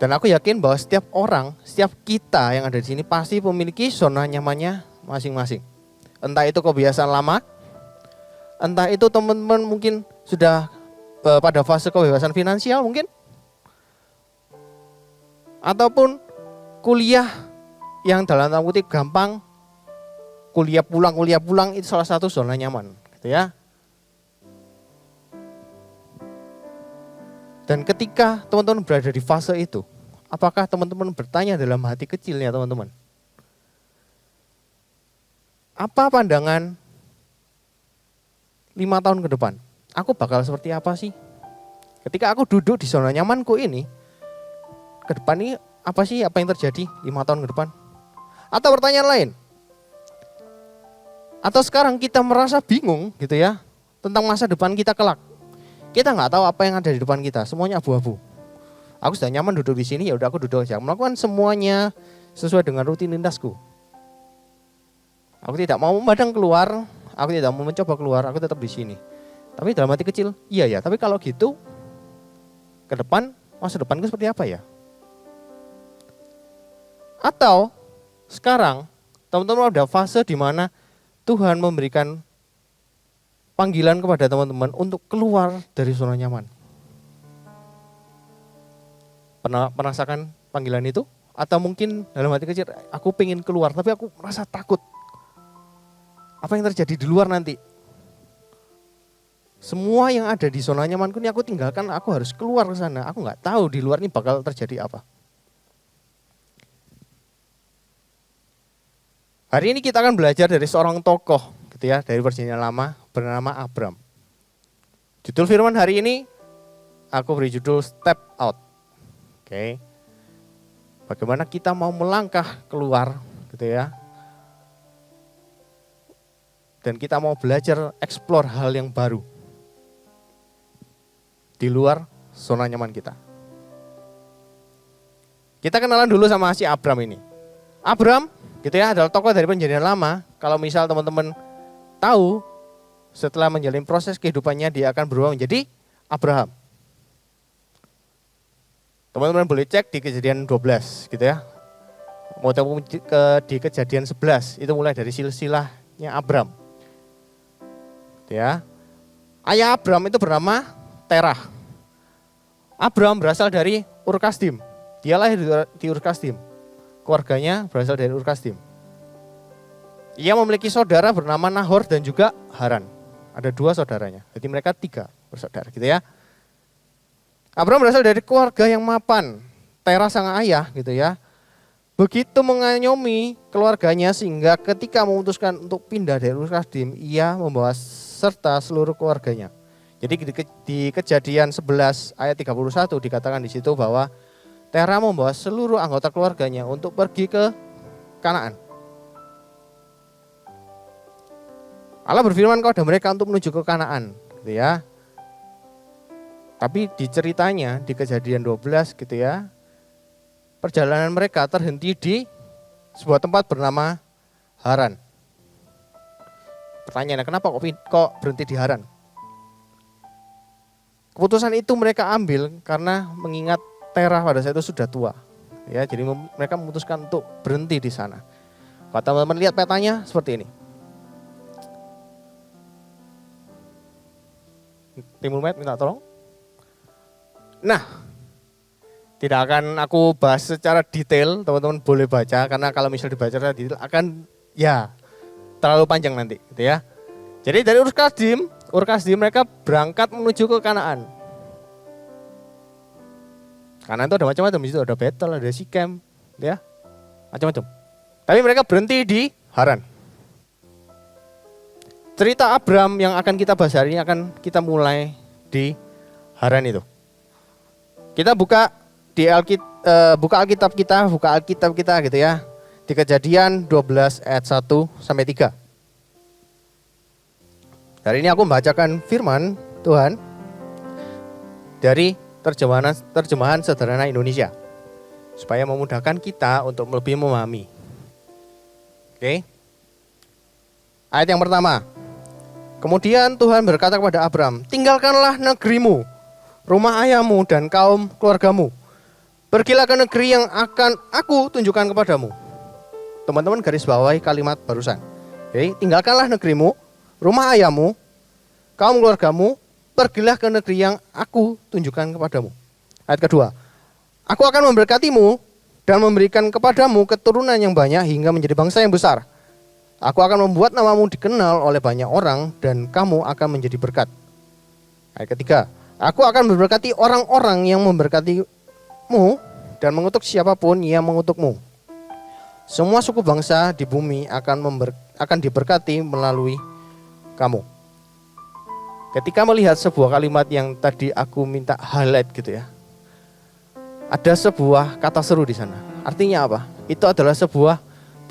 Dan aku yakin bahwa setiap orang, setiap kita yang ada di sini pasti memiliki zona nyamannya masing-masing. Entah itu kebiasaan lama, entah itu teman-teman mungkin sudah pada fase kebebasan finansial mungkin. Ataupun kuliah yang dalam tanda kutip gampang, kuliah pulang itu salah satu zona nyaman, gitu ya. Dan ketika teman-teman berada di fase itu, apakah teman-teman bertanya dalam hati kecilnya teman-teman? Apa pandangan 5 tahun ke depan? Aku bakal seperti apa sih? Ketika aku duduk di zona nyamanku ini, ke depan ini apa sih apa yang terjadi 5 tahun ke depan? Atau pertanyaan lain? Atau sekarang kita merasa bingung gitu ya, tentang masa depan kita kelak. Kita nggak tahu apa yang ada di depan kita, semuanya abu-abu. Aku sudah nyaman duduk di sini, ya udah aku duduk aja, melakukan semuanya sesuai dengan rutinitasku. Aku tidak mau memandang keluar, aku tidak mau mencoba keluar, aku tetap di sini. Tapi dalam hati kecil, iya ya, tapi kalau gitu ke depan, masa depanku seperti apa ya? Atau sekarang teman-teman ada fase di mana Tuhan memberikan panggilan kepada teman-teman untuk keluar dari zona nyaman. Pernah merasakan panggilan itu? Atau mungkin dalam hati kecil, aku pengen keluar tapi aku merasa takut. Apa yang terjadi di luar nanti? Semua yang ada di zona nyamanku ini aku tinggalkan, aku harus keluar ke sana. Aku nggak tahu di luar ini bakal terjadi apa. Hari ini kita akan belajar dari seorang tokoh gitu ya, dari Perjanjian Lama bernama Abram. Judul firman hari ini aku beri judul Step Out. Oke. Bagaimana kita mau melangkah keluar gitu ya. Dan kita mau belajar explore hal yang baru di luar zona nyaman kita. Kita kenalan dulu sama si Abram ini. Abram gitu ya adalah tokoh dari Perjanjian Lama. Kalau misal teman-teman tahu, setelah menjalani proses kehidupannya dia akan berubah menjadi Abraham. Teman-teman boleh cek di Kejadian 12 gitu ya. Mau tahu di Kejadian 11 itu mulai dari silsilahnya Abram. Gitu ya. Ayah Abram itu bernama Terah. Abram berasal dari Ur Kasdim. Dia lahir di Ur Kasdim. Keluarganya berasal dari Ur Kasdim. Ia memiliki saudara bernama Nahor dan juga Haran. Ada 2 saudaranya. Jadi mereka 3 bersaudara gitu ya. Abram berasal dari keluarga yang mapan. Terah sang ayah gitu ya. Begitu mengayomi keluarganya sehingga ketika memutuskan untuk pindah dari Ur Kasdim, ia membawa serta seluruh keluarganya. Jadi di Kejadian 11 ayat 31 dikatakan di situ bahwa Terah membawa seluruh anggota keluarganya untuk pergi ke Kanaan. Allah berfirman kepada mereka untuk menuju ke Kanaan, gitu ya. Tapi di ceritanya di Kejadian 12 gitu ya, perjalanan mereka terhenti di sebuah tempat bernama Haran. Pertanyaannya, kenapa kok berhenti di Haran? Keputusan itu mereka ambil karena mengingat Terah pada saat itu sudah tua. Ya, jadi mereka memutuskan untuk berhenti di sana. Kalau teman-teman lihat petanya seperti ini. Timur Med minta tolong. Nah, tidak akan aku bahas secara detail, teman-teman boleh baca karena kalau misal dibaca secara detail akan ya terlalu panjang nanti, gitu ya. Jadi dari Ur Kasdim mereka berangkat menuju ke Kanaan. Kanaan itu ada macam-macam, di situ ada Betel, ada Sikem, ya, macam-macam. Tapi mereka berhenti di Haran. Cerita Abram yang akan kita bahas hari ini akan kita mulai di Haran itu. Kita buka di Alkitab kita gitu ya. Di Kejadian 12 ayat 1 sampai 3. Hari ini aku membacakan firman Tuhan dari terjemahan sederhana Indonesia supaya memudahkan kita untuk lebih memahami. Oke. Ayat yang pertama. Kemudian Tuhan berkata kepada Abram, tinggalkanlah negerimu, rumah ayahmu dan kaum keluargamu. Pergilah ke negeri yang akan aku tunjukkan kepadamu. Teman-teman garis bawahi kalimat barusan. Oke, tinggalkanlah negerimu, rumah ayahmu, kaum keluargamu, pergilah ke negeri yang aku tunjukkan kepadamu. Ayat kedua. Aku akan memberkatimu dan memberikan kepadamu keturunan yang banyak hingga menjadi bangsa yang besar. Aku akan membuat namamu dikenal oleh banyak orang dan kamu akan menjadi berkat. Ayat ketiga. Aku akan memberkati orang-orang yang memberkatimu dan mengutuk siapapun yang mengutukmu. Semua suku bangsa di bumi akan diberkati melalui kamu. Ketika melihat sebuah kalimat yang tadi aku minta highlight gitu ya. Ada sebuah kata seru di sana. Artinya apa? Itu adalah sebuah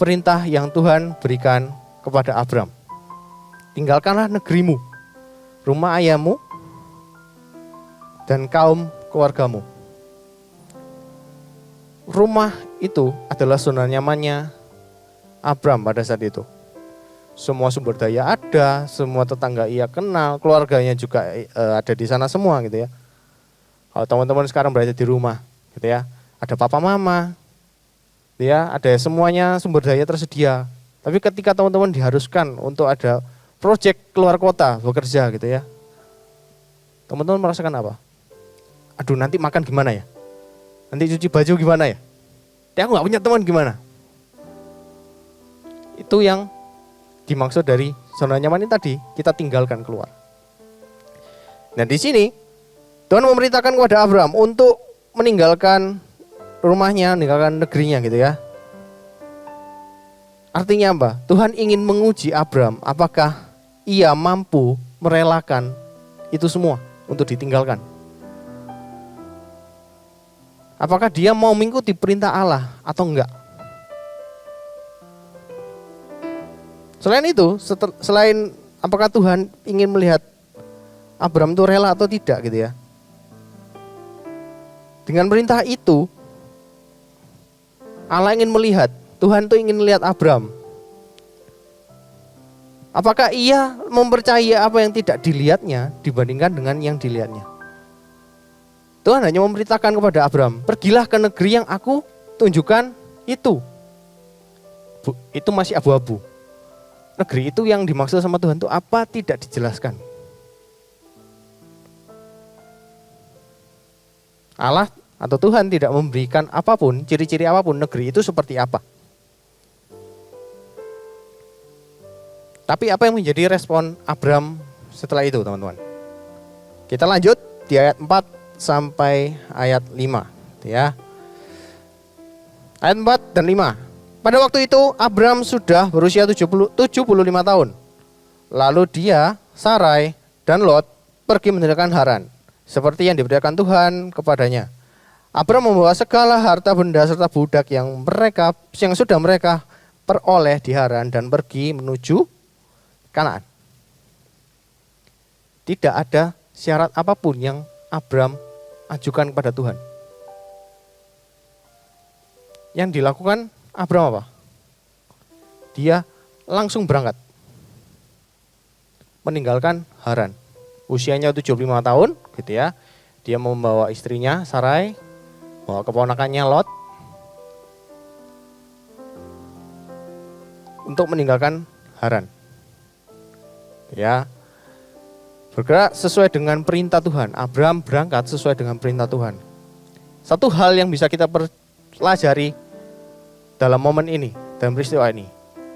perintah yang Tuhan berikan kepada Abram. Tinggalkanlah negerimu, rumah ayahmu, dan kaum keluargamu. Rumah itu adalah zona nyamannya Abram pada saat itu. Semua sumber daya ada, semua tetangga ia kenal, keluarganya juga ada di sana semua gitu ya. Kalau teman-teman sekarang berada di rumah gitu ya, ada papa mama, ya ada semuanya sumber daya tersedia. Tapi ketika teman-teman diharuskan untuk ada proyek keluar kota bekerja gitu ya, teman-teman merasakan apa? Aduh nanti makan gimana ya? Nanti cuci baju gimana ya? Aku gak punya teman gimana? Itu yang dimaksud dari zona nyaman ini tadi, kita tinggalkan keluar. Nah di sini Tuhan memerintahkan kepada Abram untuk meninggalkan rumahnya, meninggalkan negerinya gitu ya. Artinya apa? Tuhan ingin menguji Abram apakah ia mampu merelakan itu semua untuk ditinggalkan. Apakah dia mau mengikuti perintah Allah atau enggak? Selain itu, selain apakah Tuhan ingin melihat Abram itu rela atau tidak gitu ya. Dengan perintah itu, Allah ingin melihat, Tuhan tuh ingin melihat Abram. Apakah ia mempercayai apa yang tidak dilihatnya dibandingkan dengan yang dilihatnya? Tuhan hanya memberitakan kepada Abram, pergilah ke negeri yang aku tunjukkan itu. Itu masih abu-abu. Negeri itu yang dimaksud sama Tuhan itu apa tidak dijelaskan. Allah atau Tuhan tidak memberikan apapun, ciri-ciri apapun negeri itu seperti apa. Tapi apa yang menjadi respon Abram setelah itu teman-teman? Kita lanjut di ayat 4 sampai ayat 5 ya. Ayat 4 dan 5. Pada waktu itu Abram sudah berusia 75 tahun. Lalu dia, Sarai dan Lot pergi meninggalkan Haran seperti yang diberikan Tuhan kepadanya. Abram membawa segala harta benda serta budak yang sudah mereka peroleh di Haran dan pergi menuju Kanaan. Tidak ada syarat apapun yang Abram ajukan kepada Tuhan. Yang dilakukan Abram apa? Dia langsung berangkat. Meninggalkan Haran. Usianya 75 tahun gitu ya. Dia membawa istrinya Sarai, bawa keponakannya Lot untuk meninggalkan Haran. Ya. Bergerak sesuai dengan perintah Tuhan. Abram berangkat sesuai dengan perintah Tuhan. Satu hal yang bisa kita pelajari dalam momen ini, dalam peristiwa ini.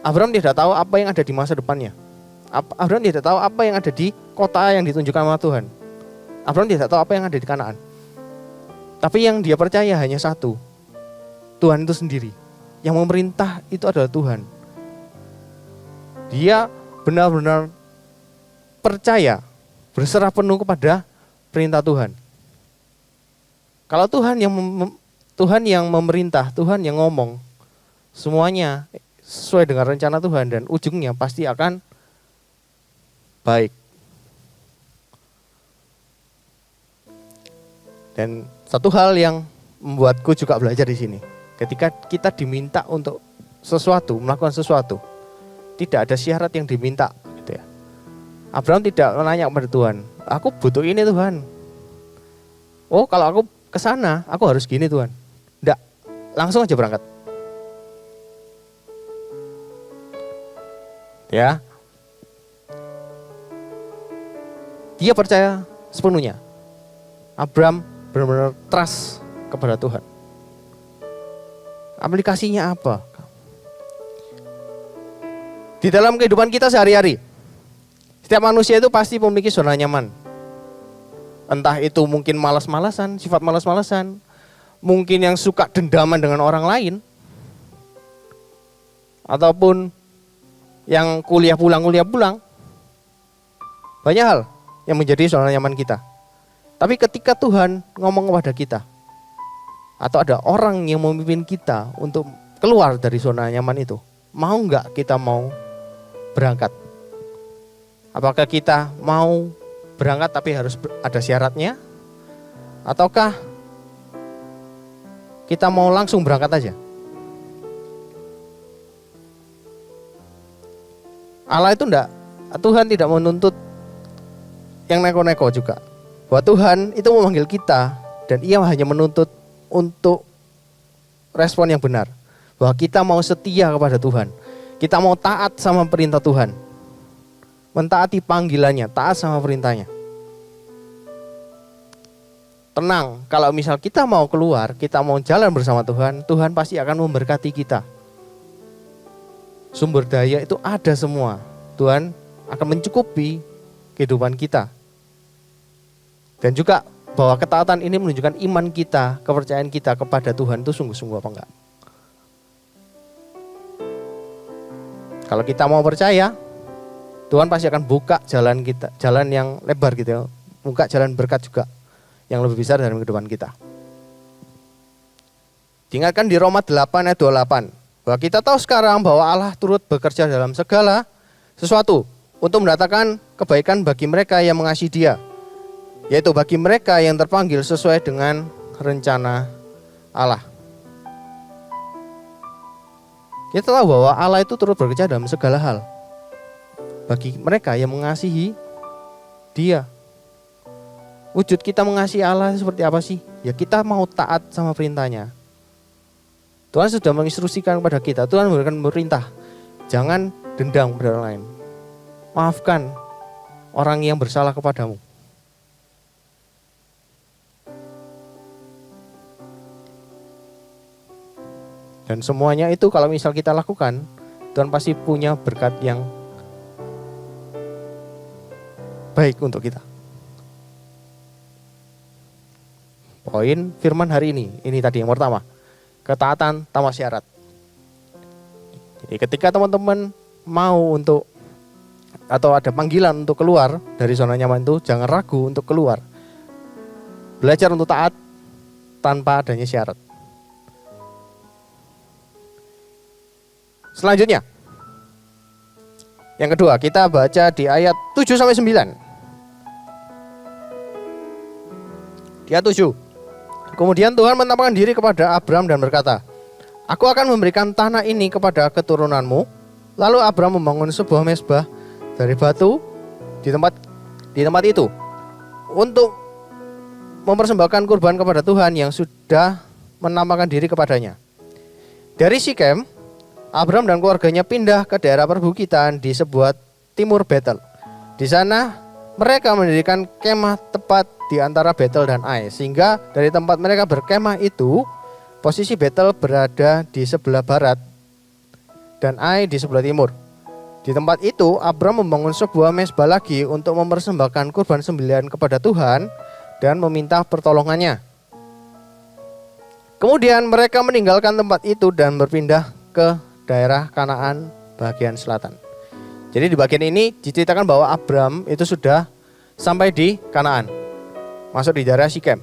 Abram tidak tahu apa yang ada di masa depannya. Abram tidak tahu apa yang ada di kota yang ditunjukkan sama Tuhan. Abram tidak tahu apa yang ada di Kanaan. Tapi yang dia percaya hanya satu. Tuhan itu sendiri. Yang memerintah itu adalah Tuhan. Dia benar-benar percaya, berserah penuh kepada perintah Tuhan. Kalau Tuhan yang memerintah, Tuhan yang ngomong, semuanya sesuai dengan rencana Tuhan dan ujungnya pasti akan baik. Dan satu hal yang membuatku juga belajar di sini, ketika kita diminta untuk sesuatu, melakukan sesuatu, tidak ada syarat yang diminta. Gitu ya. Abraham tidak menanya kepada Tuhan, aku butuh ini Tuhan. Oh kalau aku ke sana, aku harus gini Tuhan. Tidak, langsung aja berangkat. Ya, dia percaya sepenuhnya. Abram benar-benar trust kepada Tuhan. Aplikasinya apa? Di dalam kehidupan kita sehari-hari, setiap manusia itu pasti memiliki zona nyaman. Entah itu mungkin malas-malasan, sifat malas-malasan, mungkin yang suka dendaman dengan orang lain, ataupun yang kuliah pulang. Banyak hal yang menjadi zona nyaman kita. Tapi ketika Tuhan ngomong kepada kita, atau ada orang yang memimpin kita untuk keluar dari zona nyaman itu, mau nggak kita mau berangkat? Apakah kita mau berangkat tapi harus ada syaratnya? Ataukah kita mau langsung berangkat aja? Allah itu enggak, Tuhan tidak menuntut yang neko-neko juga. Bahwa Tuhan itu memanggil kita dan Ia hanya menuntut untuk respon yang benar. Bahwa kita mau setia kepada Tuhan. Kita mau taat sama perintah Tuhan. Mentaati panggilannya, taat sama perintahnya. Tenang, kalau misal kita mau keluar, kita mau jalan bersama Tuhan, Tuhan pasti akan memberkati kita. Sumber daya itu ada semua. Tuhan akan mencukupi kehidupan kita. Dan juga bahwa ketaatan ini menunjukkan iman kita, kepercayaan kita kepada Tuhan itu sungguh-sungguh apa enggak. Kalau kita mau percaya, Tuhan pasti akan buka jalan kita, jalan yang lebar gitu ya. Buka jalan berkat juga yang lebih besar dalam kehidupan kita. Diingatkan di Roma 8 ayat 28. Bahwa kita tahu sekarang bahwa Allah turut bekerja dalam segala sesuatu untuk mendatangkan kebaikan bagi mereka yang mengasihi Dia. Yaitu bagi mereka yang terpanggil sesuai dengan rencana Allah. Kita tahu bahwa Allah itu turut bekerja dalam segala hal bagi mereka yang mengasihi Dia. Wujud kita mengasihi Allah seperti apa sih? Ya kita mau taat sama perintahnya. Tuhan sudah menginstruksikan kepada kita, Tuhan memberikan perintah, jangan dendam kepada orang lain. Maafkan orang yang bersalah kepadamu. Dan semuanya itu kalau misal kita lakukan, Tuhan pasti punya berkat yang baik untuk kita. Poin firman hari ini tadi yang pertama, ketaatan tanpa syarat. Jadi ketika teman-teman mau untuk atau ada panggilan untuk keluar dari zona nyaman itu, jangan ragu untuk keluar. Belajar untuk taat tanpa adanya syarat. Selanjutnya, yang kedua kita baca di ayat 7-9. Di ayat 7. Kemudian Tuhan menampakkan diri kepada Abram dan berkata, Aku akan memberikan tanah ini kepada keturunanmu. Lalu Abram membangun sebuah mezbah dari batu di tempat itu untuk mempersembahkan kurban kepada Tuhan yang sudah menampakkan diri kepadanya. Dari Sikem, Abram dan keluarganya pindah ke daerah perbukitan di sebuah timur Betel. Di sana mereka mendirikan kemah tepat di antara Betel dan Ai, sehingga dari tempat mereka berkemah itu, posisi Betel berada di sebelah barat dan Ai di sebelah timur. Di tempat itu Abram membangun sebuah mezbah lagi untuk mempersembahkan kurban sembelihan kepada Tuhan dan meminta pertolongannya. Kemudian mereka meninggalkan tempat itu dan berpindah ke daerah Kanaan bagian selatan. Jadi di bagian ini diceritakan bahwa Abram itu sudah sampai di Kanaan, masuk di daerah Sikem.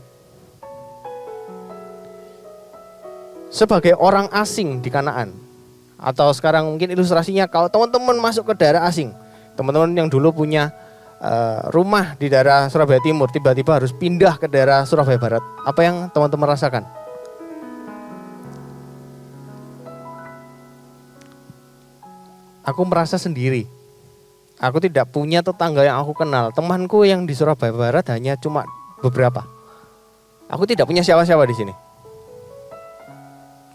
Sebagai orang asing di Kanaan, atau sekarang mungkin ilustrasinya kalau teman-teman masuk ke daerah asing, teman-teman yang dulu punya rumah di daerah Surabaya Timur tiba-tiba harus pindah ke daerah Surabaya Barat, apa yang teman-teman rasakan? Aku merasa sendiri. Aku tidak punya tetangga yang aku kenal. Temanku yang di Surabaya Barat hanya cuma beberapa. Aku tidak punya siapa-siapa di sini.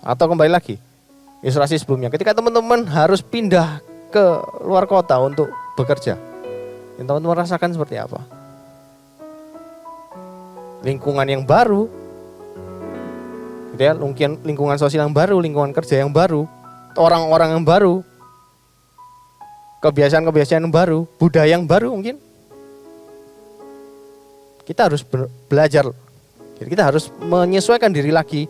Atau kembali lagi, ilustrasi sebelumnya, ketika teman-teman harus pindah ke luar kota untuk bekerja, yang teman-teman rasakan seperti apa? Lingkungan yang baru, gitu ya, mungkin lingkungan sosial yang baru, lingkungan kerja yang baru, orang-orang yang baru, kebiasaan-kebiasaan yang baru, budaya yang baru mungkin. Kita harus belajar. Jadi kita harus menyesuaikan diri lagi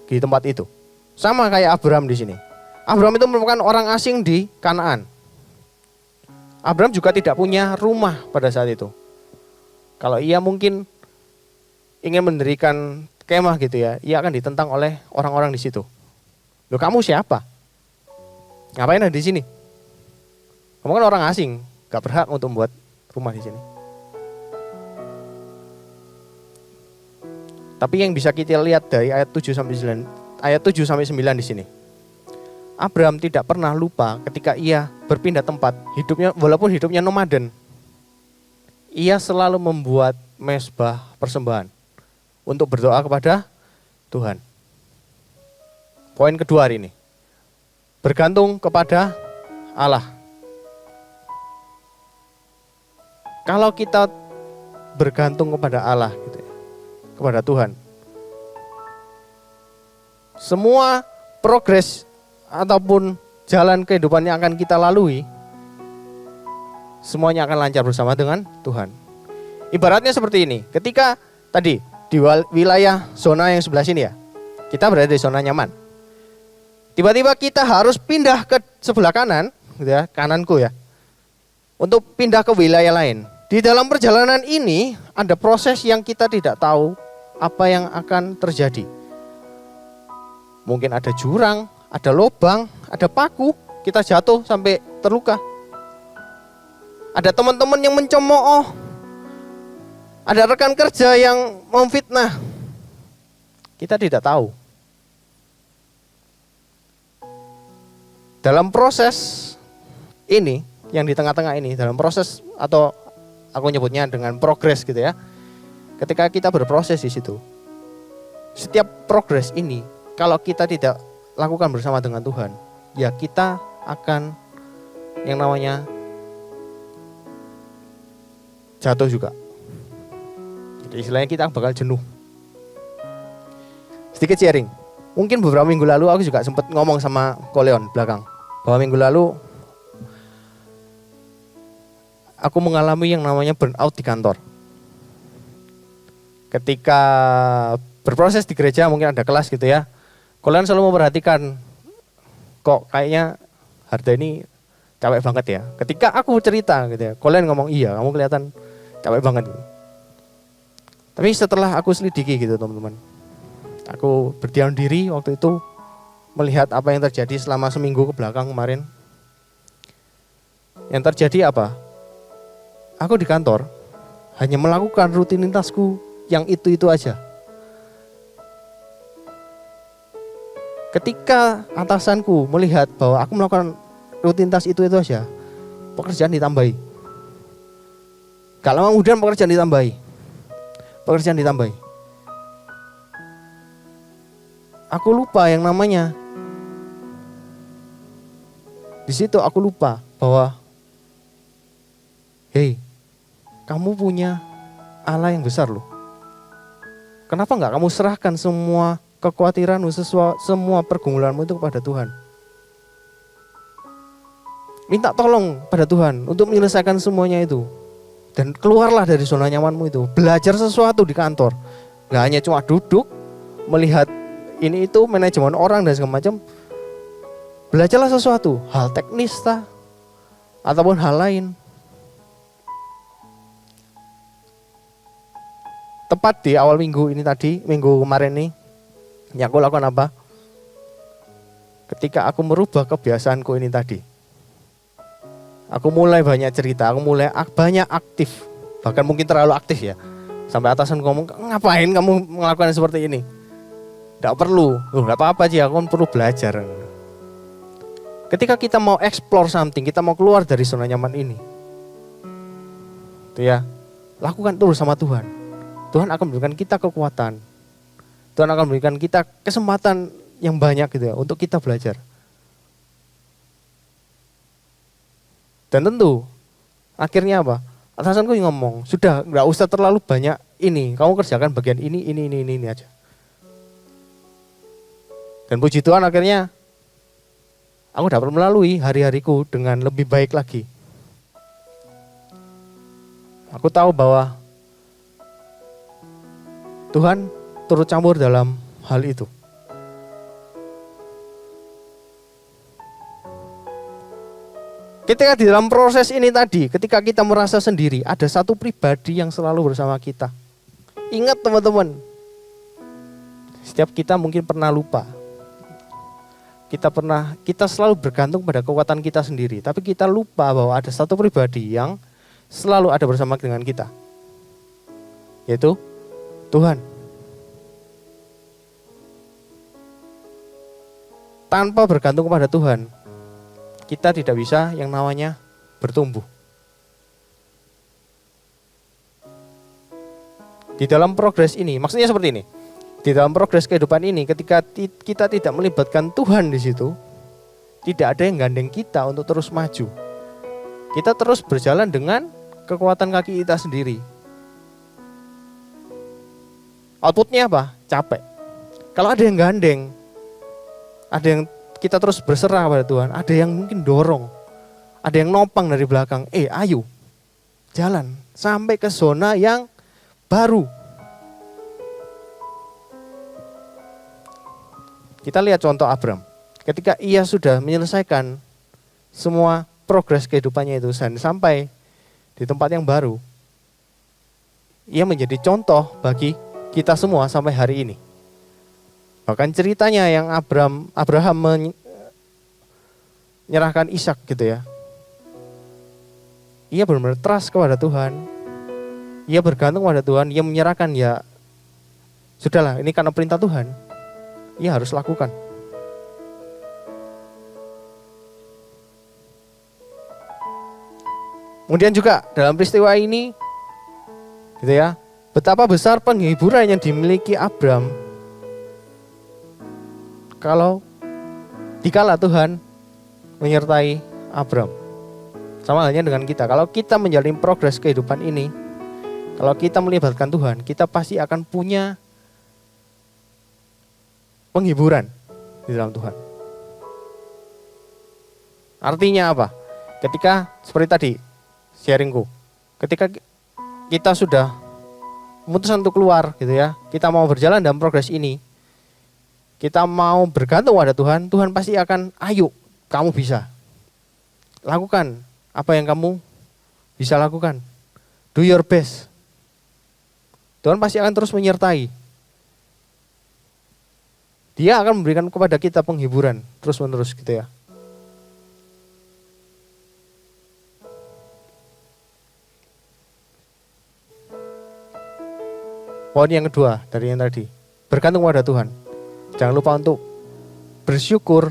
di tempat itu. Sama kayak Abraham di sini. Abraham itu merupakan orang asing di Kanaan. Abraham juga tidak punya rumah pada saat itu. Kalau ia mungkin ingin mendirikan kemah gitu ya, ia akan ditentang oleh orang-orang di situ. Loh, kamu siapa? Ngapain ada di sini? Kamu kan orang asing, gak berhak untuk membuat rumah di sini. Tapi yang bisa kita lihat dari ayat 7 sampai 9 di sini. Abraham tidak pernah lupa ketika ia berpindah tempat, hidupnya walaupun hidupnya nomaden. Ia selalu membuat mezbah persembahan untuk berdoa kepada Tuhan. Poin kedua hari ini. Bergantung kepada Allah. Kalau kita bergantung kepada Allah gitu ya, kepada Tuhan. Semua progres ataupun jalan kehidupan yang akan kita lalui, semuanya akan lancar bersama dengan Tuhan. Ibaratnya seperti ini, ketika tadi di wilayah zona yang sebelah sini ya, kita berada di zona nyaman. Tiba-tiba kita harus pindah ke sebelah kanan, gitu ya, kananku ya, untuk pindah ke wilayah lain. Di dalam perjalanan ini ada proses yang kita tidak tahu apa yang akan terjadi. Mungkin ada jurang, ada lubang, ada paku, kita jatuh sampai terluka. Ada teman-teman yang mencemooh. Ada rekan kerja yang memfitnah. Kita tidak tahu. Dalam proses ini, yang di tengah-tengah ini, dalam proses atau aku nyebutnya dengan progres gitu ya. Ketika kita berproses di situ, setiap progres ini, kalau kita tidak lakukan bersama dengan Tuhan, ya kita akan yang namanya jatuh juga. Jadi istilahnya kita bakal jenuh. Sedikit sharing. Mungkin beberapa minggu lalu aku juga sempat ngomong sama Koleon belakang. Bahwa minggu lalu aku mengalami yang namanya burnout di kantor. Ketika berproses di gereja mungkin ada kelas gitu ya. Koleon selalu memperhatikan, kok kayaknya Harda ini capek banget ya. Ketika aku cerita gitu ya, Koleon ngomong iya kamu kelihatan capek banget. Tapi setelah aku selidiki gitu teman-teman, aku berdiam diri waktu itu melihat apa yang terjadi selama seminggu ke belakang kemarin. Yang terjadi apa? Aku di kantor hanya melakukan rutinitasku yang itu-itu aja. Ketika atasanku melihat bahwa aku melakukan rutinitas itu-itu aja, pekerjaan ditambahi. Gak lama kemudian pekerjaan ditambahi. Aku lupa yang namanya. Di situ aku lupa bahwa, hei, kamu punya Allah yang besar loh. Kenapa enggak kamu serahkan semua kekhawatiranmu, semua pergumulanmu itu kepada Tuhan. Minta tolong pada Tuhan untuk menyelesaikan semuanya itu. Dan keluarlah dari zona nyamanmu itu. Belajar sesuatu di kantor. Gak hanya cuma duduk, melihat ini itu manajemen orang dan segala macam. Belajarlah sesuatu, hal teknis ataupun hal lain. Tepat di awal minggu ini tadi, minggu kemarin nih, yang aku lakukan apa? Ketika aku merubah kebiasaanku ini tadi, aku mulai banyak cerita, aku mulai banyak aktif, bahkan mungkin terlalu aktif ya. Sampai atasan ngomong, ngapain kamu melakukan seperti ini? Tidak perlu, tidak apa-apa sih, aku perlu belajar. Ketika kita mau explore something, kita mau keluar dari zona nyaman ini, itu ya, lakukan terus sama Tuhan. Tuhan akan memberikan kita kekuatan. Tuhan akan memberikan kita kesempatan yang banyak gitu ya, untuk kita belajar. Dan tentu akhirnya apa? Atasanku yang ngomong, sudah nggak usah terlalu banyak ini, kamu kerjakan bagian ini aja. Dan puji Tuhan akhirnya aku dapat melalui hari-hariku dengan lebih baik lagi. Aku tahu bahwa Tuhan turut campur dalam hal itu. Ketika di dalam proses ini tadi, ketika kita merasa sendiri, ada satu pribadi yang selalu bersama kita. Ingat teman-teman, setiap kita mungkin pernah lupa. Kita selalu bergantung pada kekuatan kita sendiri. Tapi kita lupa bahwa ada satu pribadi yang selalu ada bersama dengan kita. Yaitu Tuhan. Tanpa bergantung kepada Tuhan, kita tidak bisa yang namanya bertumbuh. Di dalam progres ini, maksudnya seperti ini. Di dalam progres kehidupan ini, ketika kita tidak melibatkan Tuhan di situ, tidak ada yang gandeng kita untuk terus maju. Kita terus berjalan dengan kekuatan kaki kita sendiri. Outputnya apa? Capek. Kalau ada yang gandeng, ada yang kita terus berserah pada Tuhan, ada yang mungkin dorong, ada yang nopang dari belakang, ayo, jalan sampai ke zona yang baru. Kita lihat contoh Abram. Ketika ia sudah menyelesaikan semua progres kehidupannya itu dan sampai di tempat yang baru, ia menjadi contoh bagi kita semua sampai hari ini. Bahkan ceritanya yang Abraham menyerahkan Ishak gitu ya. Ia benar-benar trust kepada Tuhan. Ia bergantung pada Tuhan, ia menyerahkan ya sudahlah, ini karena perintah Tuhan. Ia harus lakukan. Kemudian juga dalam peristiwa ini gitu ya, betapa besar penghiburan yang dimiliki Abram dikala Tuhan menyertai Abram. Sama halnya dengan kita, kalau kita menjalin progres kehidupan ini, kalau kita melibatkan Tuhan, kita pasti akan punya penghiburan di dalam Tuhan. Artinya apa? Ketika seperti tadi sharingku, ketika kita sudah memutuskan untuk keluar gitu ya, kita mau berjalan dalam progres ini, kita mau bergantung pada Tuhan, Tuhan pasti akan, ayo kamu bisa. Lakukan apa yang kamu bisa lakukan. Do your best. Tuhan pasti akan terus menyertai. Dia akan memberikan kepada kita penghiburan terus-menerus gitu ya. Poin yang kedua dari yang tadi, bergantung pada Tuhan. Jangan lupa untuk bersyukur,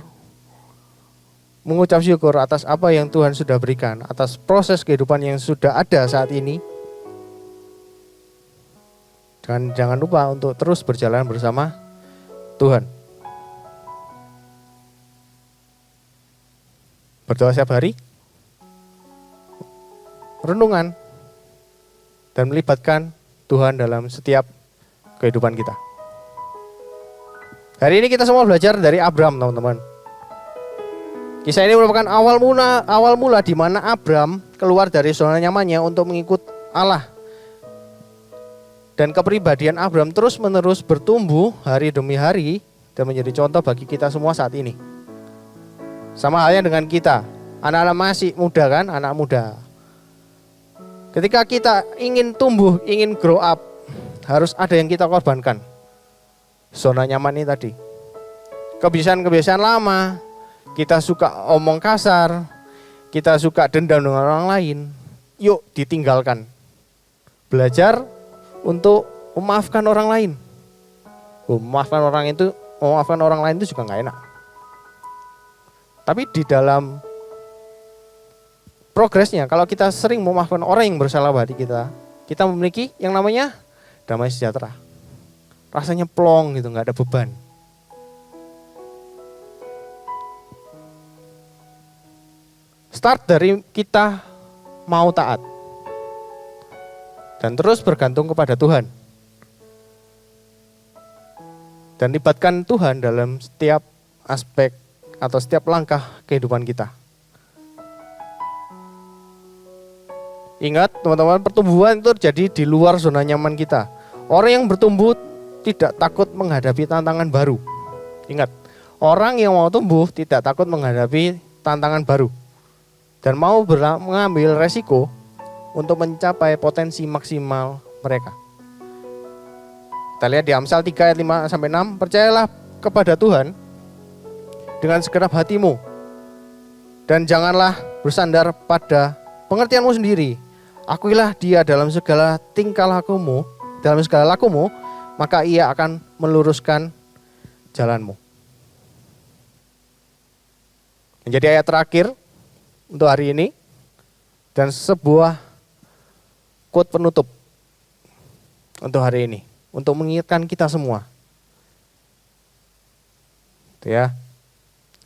mengucap syukur atas apa yang Tuhan sudah berikan, atas proses kehidupan yang sudah ada saat ini. Jangan lupa untuk terus berjalan bersama Tuhan. Berdoa setiap hari, renungan, dan melibatkan Tuhan dalam setiap kehidupan kita. Hari ini kita semua belajar dari Abram, teman-teman. Kisah ini merupakan awal mula di mana Abram keluar dari zona nyamannya untuk mengikut Allah. Dan kepribadian Abram terus-menerus bertumbuh hari demi hari dan menjadi contoh bagi kita semua saat ini. Sama halnya dengan kita, anak-anak masih muda kan, anak muda. Ketika kita ingin tumbuh, ingin grow up, harus ada yang kita korbankan. Zona nyaman ini tadi. Kebiasaan-kebiasaan lama, kita suka omong kasar, kita suka dendam dengan orang lain, yuk ditinggalkan. Belajar untuk memaafkan orang lain. Memaafkan orang lain itu juga gak enak. Tapi di dalam progresnya, kalau kita sering memaafkan orang yang bersalah pada kita, kita memiliki yang namanya damai sejahtera. Rasanya plong gitu, gak ada beban. Start dari kita mau taat. Dan terus bergantung kepada Tuhan. Dan libatkan Tuhan dalam setiap aspek atau setiap langkah kehidupan kita. Ingat teman-teman, pertumbuhan itu terjadi di luar zona nyaman kita. Orang yang bertumbuh tidak takut menghadapi tantangan baru. Ingat, orang yang mau tumbuh tidak takut menghadapi tantangan baru. Dan mau mengambil resiko untuk mencapai potensi maksimal mereka. Kita lihat di Amsal 3 ayat 5-6, percayalah kepada Tuhan dengan segenap hatimu. Dan janganlah bersandar pada pengertianmu sendiri. Akuilah dia dalam segala tingkah lakumu, maka ia akan meluruskan jalanmu. Menjadi ayat terakhir untuk hari ini dan sebuah quote penutup untuk hari ini, untuk mengingatkan kita semua. Itu ya.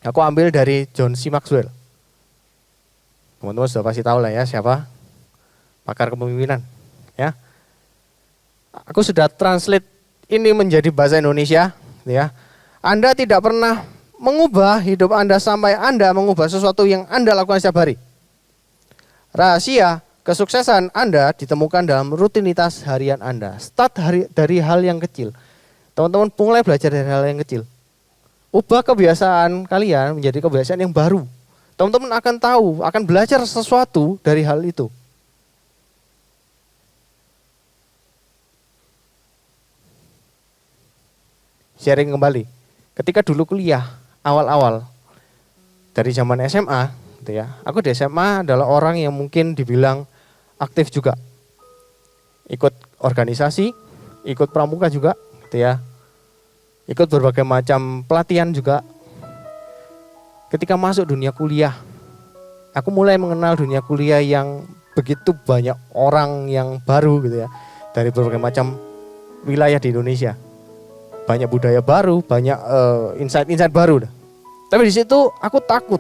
Aku ambil dari John C. Maxwell. Teman-teman sudah pasti tahu lah ya siapa pakar kepemimpinan, ya. Aku sudah translate ini menjadi bahasa Indonesia, ya. Anda tidak pernah mengubah hidup Anda sampai Anda mengubah sesuatu yang Anda lakukan setiap hari. Rahasia kesuksesan Anda ditemukan dalam rutinitas harian Anda. Dari hal yang kecil. Teman-teman mulai belajar dari hal yang kecil. Ubah kebiasaan kalian menjadi kebiasaan yang baru. Teman-teman akan tahu, akan belajar sesuatu dari hal itu. Sharing kembali. Ketika dulu kuliah, awal-awal dari zaman SMA, gitu ya. Aku di SMA adalah orang yang mungkin dibilang aktif juga. Ikut organisasi, ikut pramuka juga, gitu ya. Ikut berbagai macam pelatihan juga. Ketika masuk dunia kuliah, aku mulai mengenal dunia kuliah yang begitu banyak orang yang baru gitu ya. Dari berbagai macam wilayah di Indonesia. Banyak budaya baru, banyak insight-insight baru. Tapi di situ aku takut.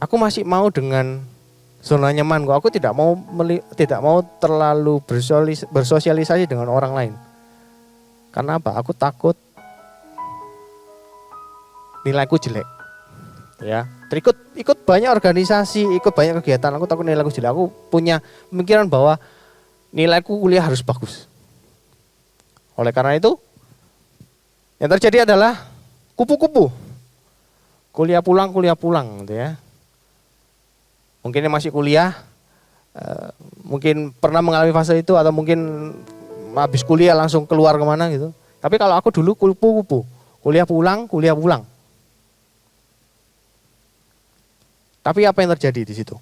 Aku masih mau dengan zona nyamanku. Aku tidak mau terlalu bersosialisasi dengan orang lain. Karena apa? Aku takut nilaiku jelek. Ya, ikut banyak organisasi, ikut banyak kegiatan. Aku takut nilaiku jelek. Aku punya pemikiran bahwa nilaiku kuliah harus bagus. Oleh karena itu, yang terjadi adalah kupu-kupu. Kuliah pulang gitu ya. Mungkin yang masih kuliah, mungkin pernah mengalami fase itu atau mungkin habis kuliah langsung keluar kemana gitu. Tapi kalau aku dulu kupu-kupu, kuliah pulang. Tapi apa yang terjadi di situ?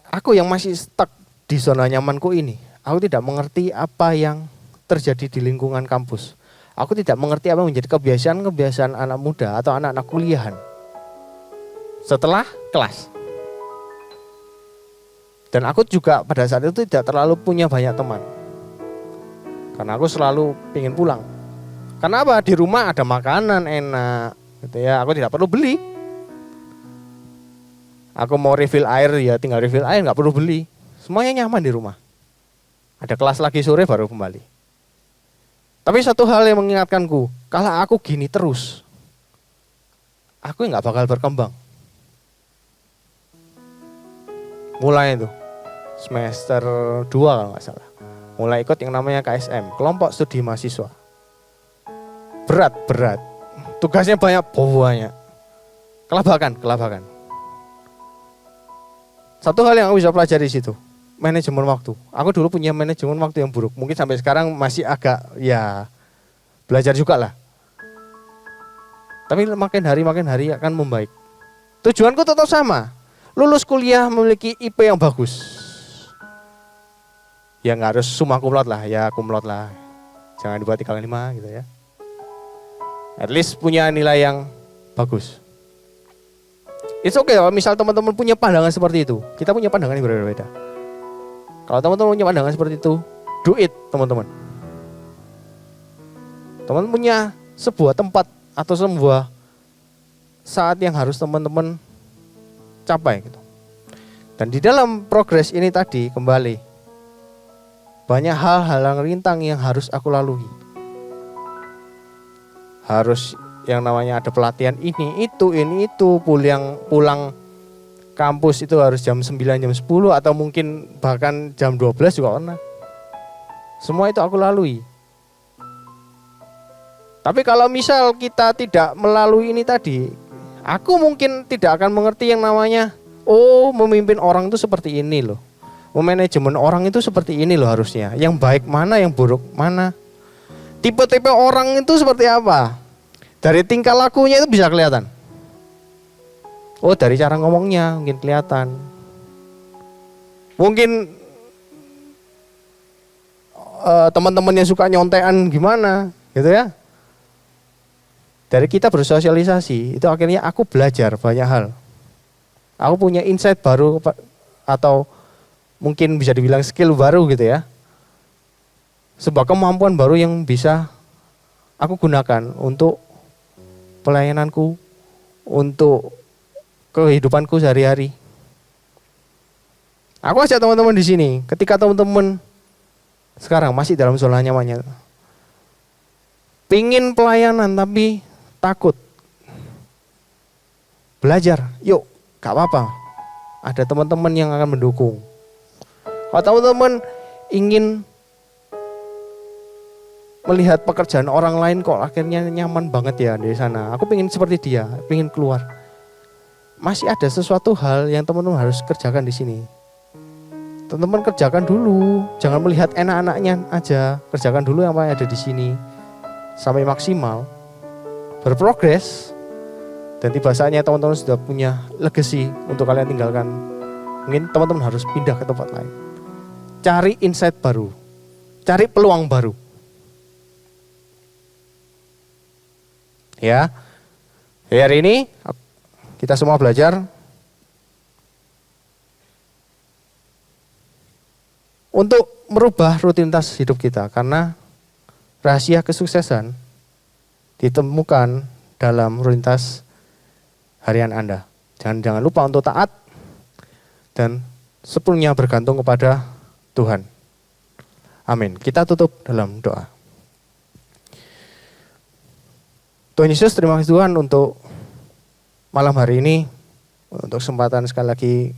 Aku yang masih stuck di zona nyamanku ini, aku tidak mengerti apa yang terjadi di lingkungan kampus. Aku tidak mengerti apa yang menjadi kebiasaan anak muda atau anak-anak kuliahan setelah kelas. Dan aku juga pada saat itu tidak terlalu punya banyak teman. Karena aku selalu ingin pulang. Karena apa? Di rumah ada makanan enak, gitu ya. Aku tidak perlu beli. Aku mau refill air ya tinggal refill air, nggak perlu beli. Semuanya nyaman di rumah. Ada kelas lagi sore baru kembali. Tapi satu hal yang mengingatkanku, kalau aku gini terus, aku nggak bakal berkembang. Mulai itu semester 2 kalau nggak salah. Mulai ikut yang namanya KSM, kelompok studi mahasiswa. Berat. Tugasnya banyak. Kelabakan. Satu hal yang aku bisa pelajari di situ, manajemen waktu. Aku dulu punya manajemen waktu yang buruk. Mungkin sampai sekarang masih agak ya belajar juga lah. Tapi makin hari akan membaik. Tujuanku tetap sama. Lulus kuliah memiliki IP yang bagus. Ya nggak harus summa cum laude lah, ya cum laude lah. Jangan dibuat 3,5 gitu ya. At least punya nilai yang bagus. It's okay kalau misal teman-teman punya pandangan seperti itu. Kita punya pandangan yang berbeda-beda. Kalau teman-teman punya pandangan seperti itu, do it teman-teman. Teman-teman punya sebuah tempat atau sebuah saat yang harus teman-teman capai gitu. Dan di dalam progres ini tadi kembali banyak hal-hal rintang yang harus aku lalui. Harus yang namanya ada pelatihan ini itu pulang kampus itu harus jam 9, jam 10 atau mungkin bahkan jam 12 juga pernah. Semua itu aku lalui. Tapi kalau misal kita tidak melalui ini tadi, aku mungkin tidak akan mengerti yang namanya, oh memimpin orang itu seperti ini loh. Memanajemen orang itu seperti ini loh harusnya. Yang baik mana, yang buruk mana. Tipe-tipe orang itu seperti apa. Dari tingkah lakunya itu bisa kelihatan. Oh dari cara ngomongnya mungkin kelihatan. Mungkin teman-teman yang suka nyontean gimana gitu ya. Dari kita bersosialisasi itu akhirnya aku belajar banyak hal. Aku punya insight baru atau mungkin bisa dibilang skill baru gitu ya. Sebuah kemampuan baru yang bisa aku gunakan untuk pelayananku, untuk kehidupanku sehari-hari. Aku ajak teman-teman di sini, ketika teman-teman sekarang masih dalam zona nyamannya, pingin pelayanan tapi takut, belajar, yuk, gak apa-apa. Ada teman-teman yang akan mendukung. Kalau teman-teman ingin melihat pekerjaan orang lain kok akhirnya nyaman banget ya di sana, aku pengen seperti dia, pengen keluar. Masih ada sesuatu hal yang teman-teman harus kerjakan di sini. Teman-teman kerjakan dulu, jangan melihat enak-enaknya aja, kerjakan dulu yang ada di sini sampai maksimal, berprogres, dan tiba saatnya teman-teman sudah punya legacy untuk kalian tinggalkan. Mungkin teman-teman harus pindah ke tempat lain, cari insight baru, cari peluang baru. Ya, hari ini kita semua belajar untuk merubah rutinitas hidup kita, karena rahasia kesuksesan ditemukan dalam rutinitas harian Anda. Jangan lupa untuk taat dan sepenuhnya bergantung kepada Tuhan. Amin. Kita tutup dalam doa. Tuhan Yesus, terima kasih Tuhan untuk malam hari ini, untuk kesempatan sekali lagi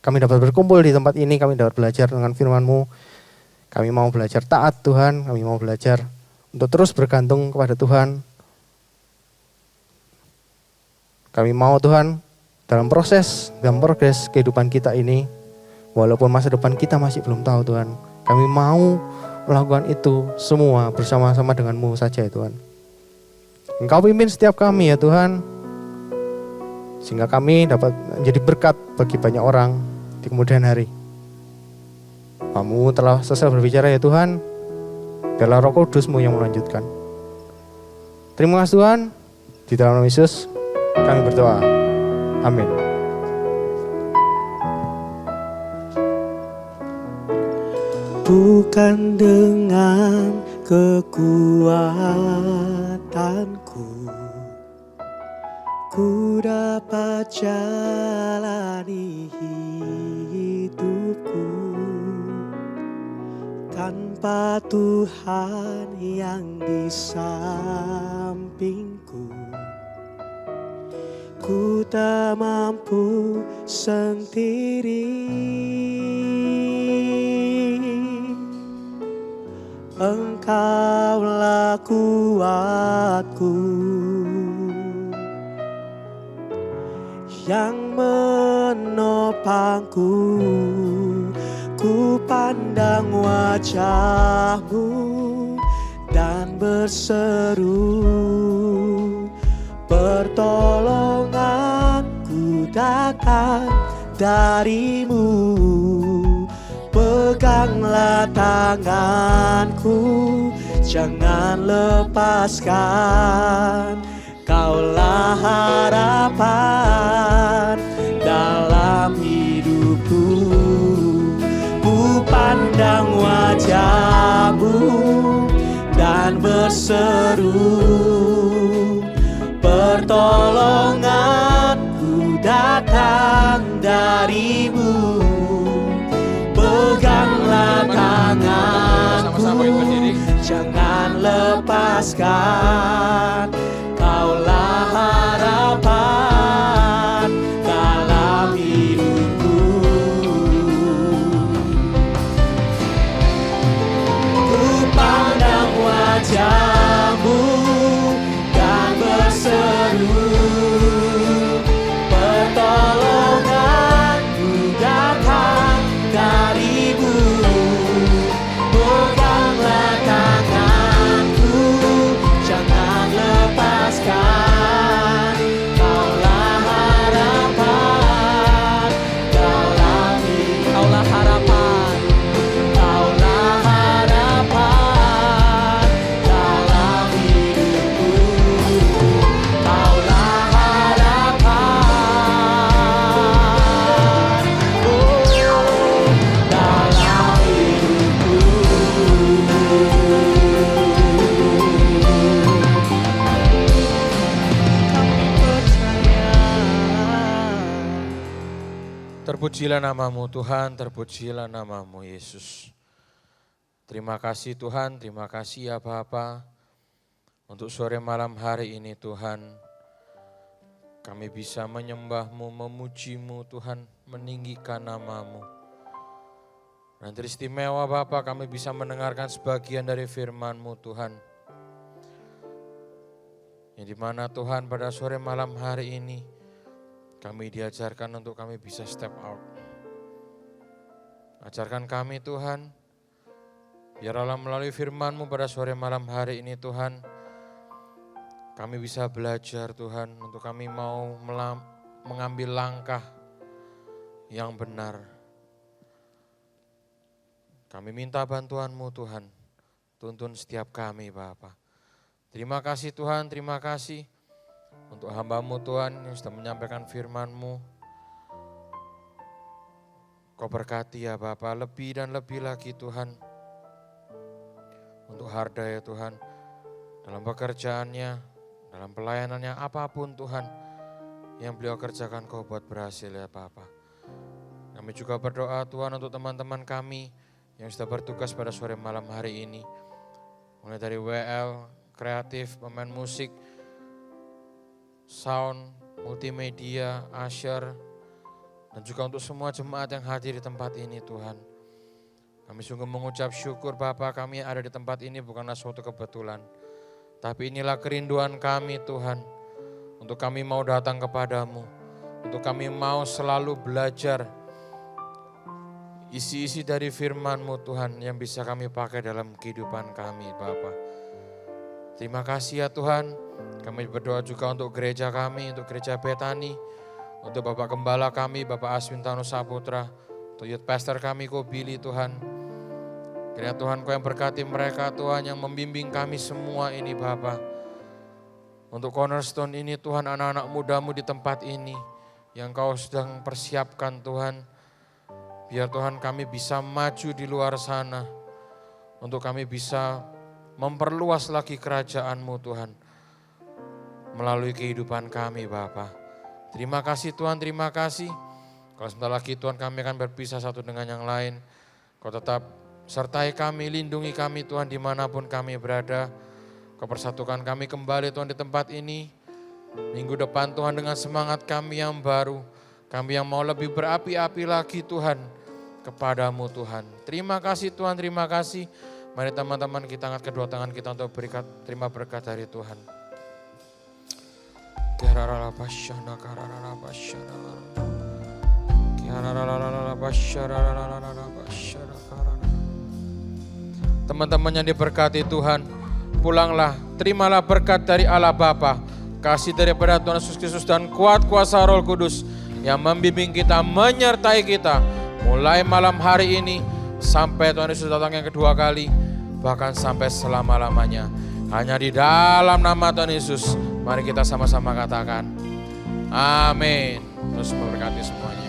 kami dapat berkumpul di tempat ini, kami dapat belajar dengan firman-Mu. Kami mau belajar taat Tuhan, kami mau belajar untuk terus bergantung kepada Tuhan. Kami mau Tuhan dalam proses, dalam progres kehidupan kita ini, walaupun masa depan kita masih belum tahu Tuhan, kami mau melakukan itu semua bersama-sama dengan-Mu saja ya Tuhan. Engkau pimpin setiap kami ya Tuhan, sehingga kami dapat menjadi berkat bagi banyak orang di kemudian hari. Kamu telah selesai berbicara ya Tuhan, biarlah Roh Kudus-Mu yang melanjutkan. Terima kasih Tuhan, di dalam nama Yesus kami berdoa. Amin. Bukan dengan kekuatanku ku dapat jalani hidupku tanpa Tuhan yang di sampingku. Ku tak mampu sendiri. Engkaulah kuatku yang menopangku. Ku pandang wajah-Mu dan berseru, pertolonganku datang dari-Mu. Peganglah tanganku, jangan lepaskan. Kaulah harapan dalam hidupku. Ku pandang wajah-Mu dan berseru, pertolonganku datang dari-Mu. Peganglah tanganku, jangan lepaskan. Kaulah harapan dalam Terpujilah namamu Tuhan, terpujilah namamu Yesus. Terima kasih Tuhan, terima kasih ya Bapa. Untuk sore malam hari ini Tuhan, kami bisa menyembah-Mu, memuji-Mu Tuhan, meninggikan namamu. Dan teristimewa Bapa, kami bisa mendengarkan sebagian dari firman-Mu Tuhan. Yang dimana Tuhan pada sore malam hari ini, kami diajarkan untuk kami bisa step out. Ajarkan kami Tuhan, biarlah melalui firman-Mu pada sore malam hari ini Tuhan, kami bisa belajar Tuhan, untuk kami mau mengambil langkah yang benar. Kami minta bantuan-Mu Tuhan, tuntun setiap kami Bapa. Terima kasih Tuhan, terima kasih untuk hamba-Mu Tuhan yang sudah menyampaikan firman-Mu. Kau berkati ya Bapa, lebih dan lebih lagi Tuhan. Untuk Harda ya Tuhan, dalam pekerjaannya, dalam pelayanannya, apapun Tuhan yang beliau kerjakan Kau buat berhasil ya Bapa. Kami juga berdoa Tuhan untuk teman-teman kami yang sudah bertugas pada sore malam hari ini. Mulai dari WL, kreatif, pemain musik, sound, multimedia, usher, dan juga untuk semua jemaat yang hadir di tempat ini Tuhan. Kami sungguh mengucap syukur Bapa, kami ada di tempat ini bukanlah suatu kebetulan. Tapi inilah kerinduan kami Tuhan, untuk kami mau datang kepadamu, untuk kami mau selalu belajar isi-isi dari firman-Mu Tuhan yang bisa kami pakai dalam kehidupan kami Bapa. Terima kasih ya Tuhan, kami berdoa juga untuk gereja kami, untuk gereja Betani, untuk Bapak Gembala kami, Bapak Aswin Tanu Saputra, untuk youth pastor kami Ko Billy Tuhan. Kiranya Tuhan Kau yang berkati mereka Tuhan, yang membimbing kami semua ini Bapa. Untuk Cornerstone ini Tuhan, anak-anak muda-Mu di tempat ini yang Kau sedang persiapkan Tuhan. Biar Tuhan kami bisa maju di luar sana, untuk kami bisa memperluas lagi kerajaan-Mu Tuhan melalui kehidupan kami Bapa. Terima kasih Tuhan, terima kasih. Kalau sebentar lagi Tuhan kami akan berpisah satu dengan yang lain, Kau tetap sertai kami, lindungi kami Tuhan dimanapun kami berada. Kau persatukan kami kembali Tuhan di tempat ini. Minggu depan Tuhan dengan semangat kami yang baru. Kami yang mau lebih berapi-api lagi Tuhan kepadamu Tuhan. Terima kasih Tuhan, terima kasih. Mari teman-teman kita angkat kedua tangan kita untuk terima berkat dari Tuhan. Teman-teman yang diberkati Tuhan, pulanglah, terimalah berkat dari Allah Bapa, kasih daripada Tuhan Yesus Kristus dan kuat kuasa Roh Kudus yang membimbing kita, menyertai kita mulai malam hari ini sampai Tuhan Yesus datang yang kedua kali, bahkan sampai selama-lamanya. Hanya di dalam nama Tuhan Yesus, mari kita sama-sama katakan, amin. Terus memberkati semuanya.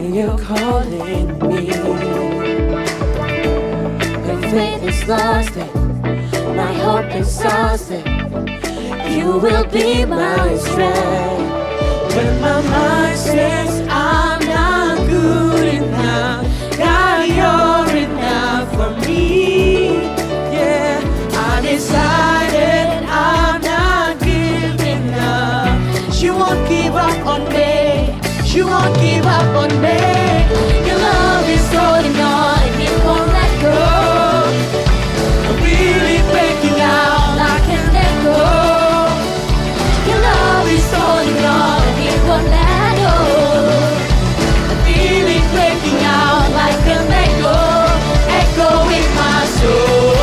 You're calling me. When faith is lost and my hope exhausted, you will be my strength. When my mind says I'm not good enough, God, you're enough for me. Yeah, I decided I'm not giving up. She won't give up on me. You won't give up on me. Your love is holding on and it won't let go. I'm really breaking out, I can't let go. Your love is holding on and it won't let go. I'm really breaking out, I can't let go. Echo in my soul.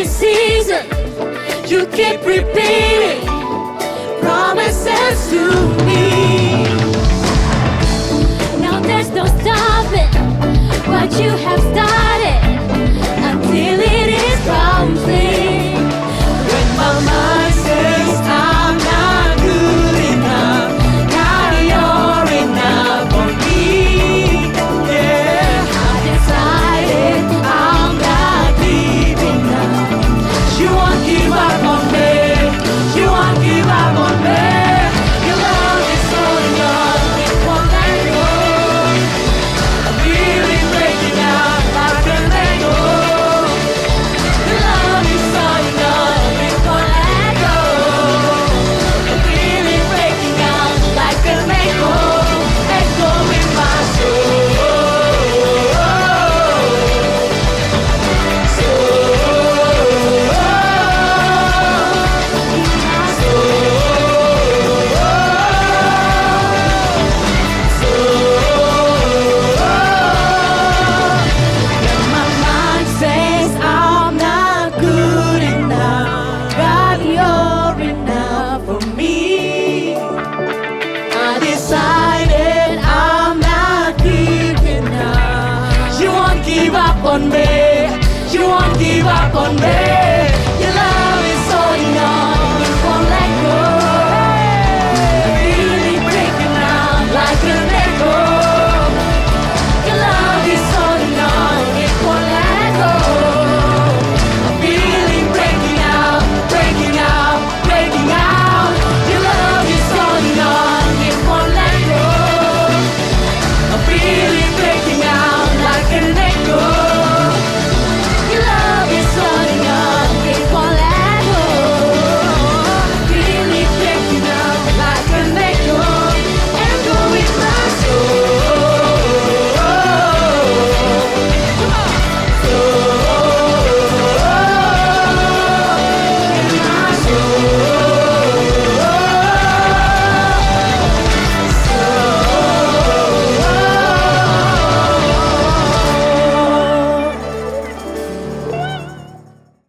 Season, you keep repeating, promise on me. You won't give up on me.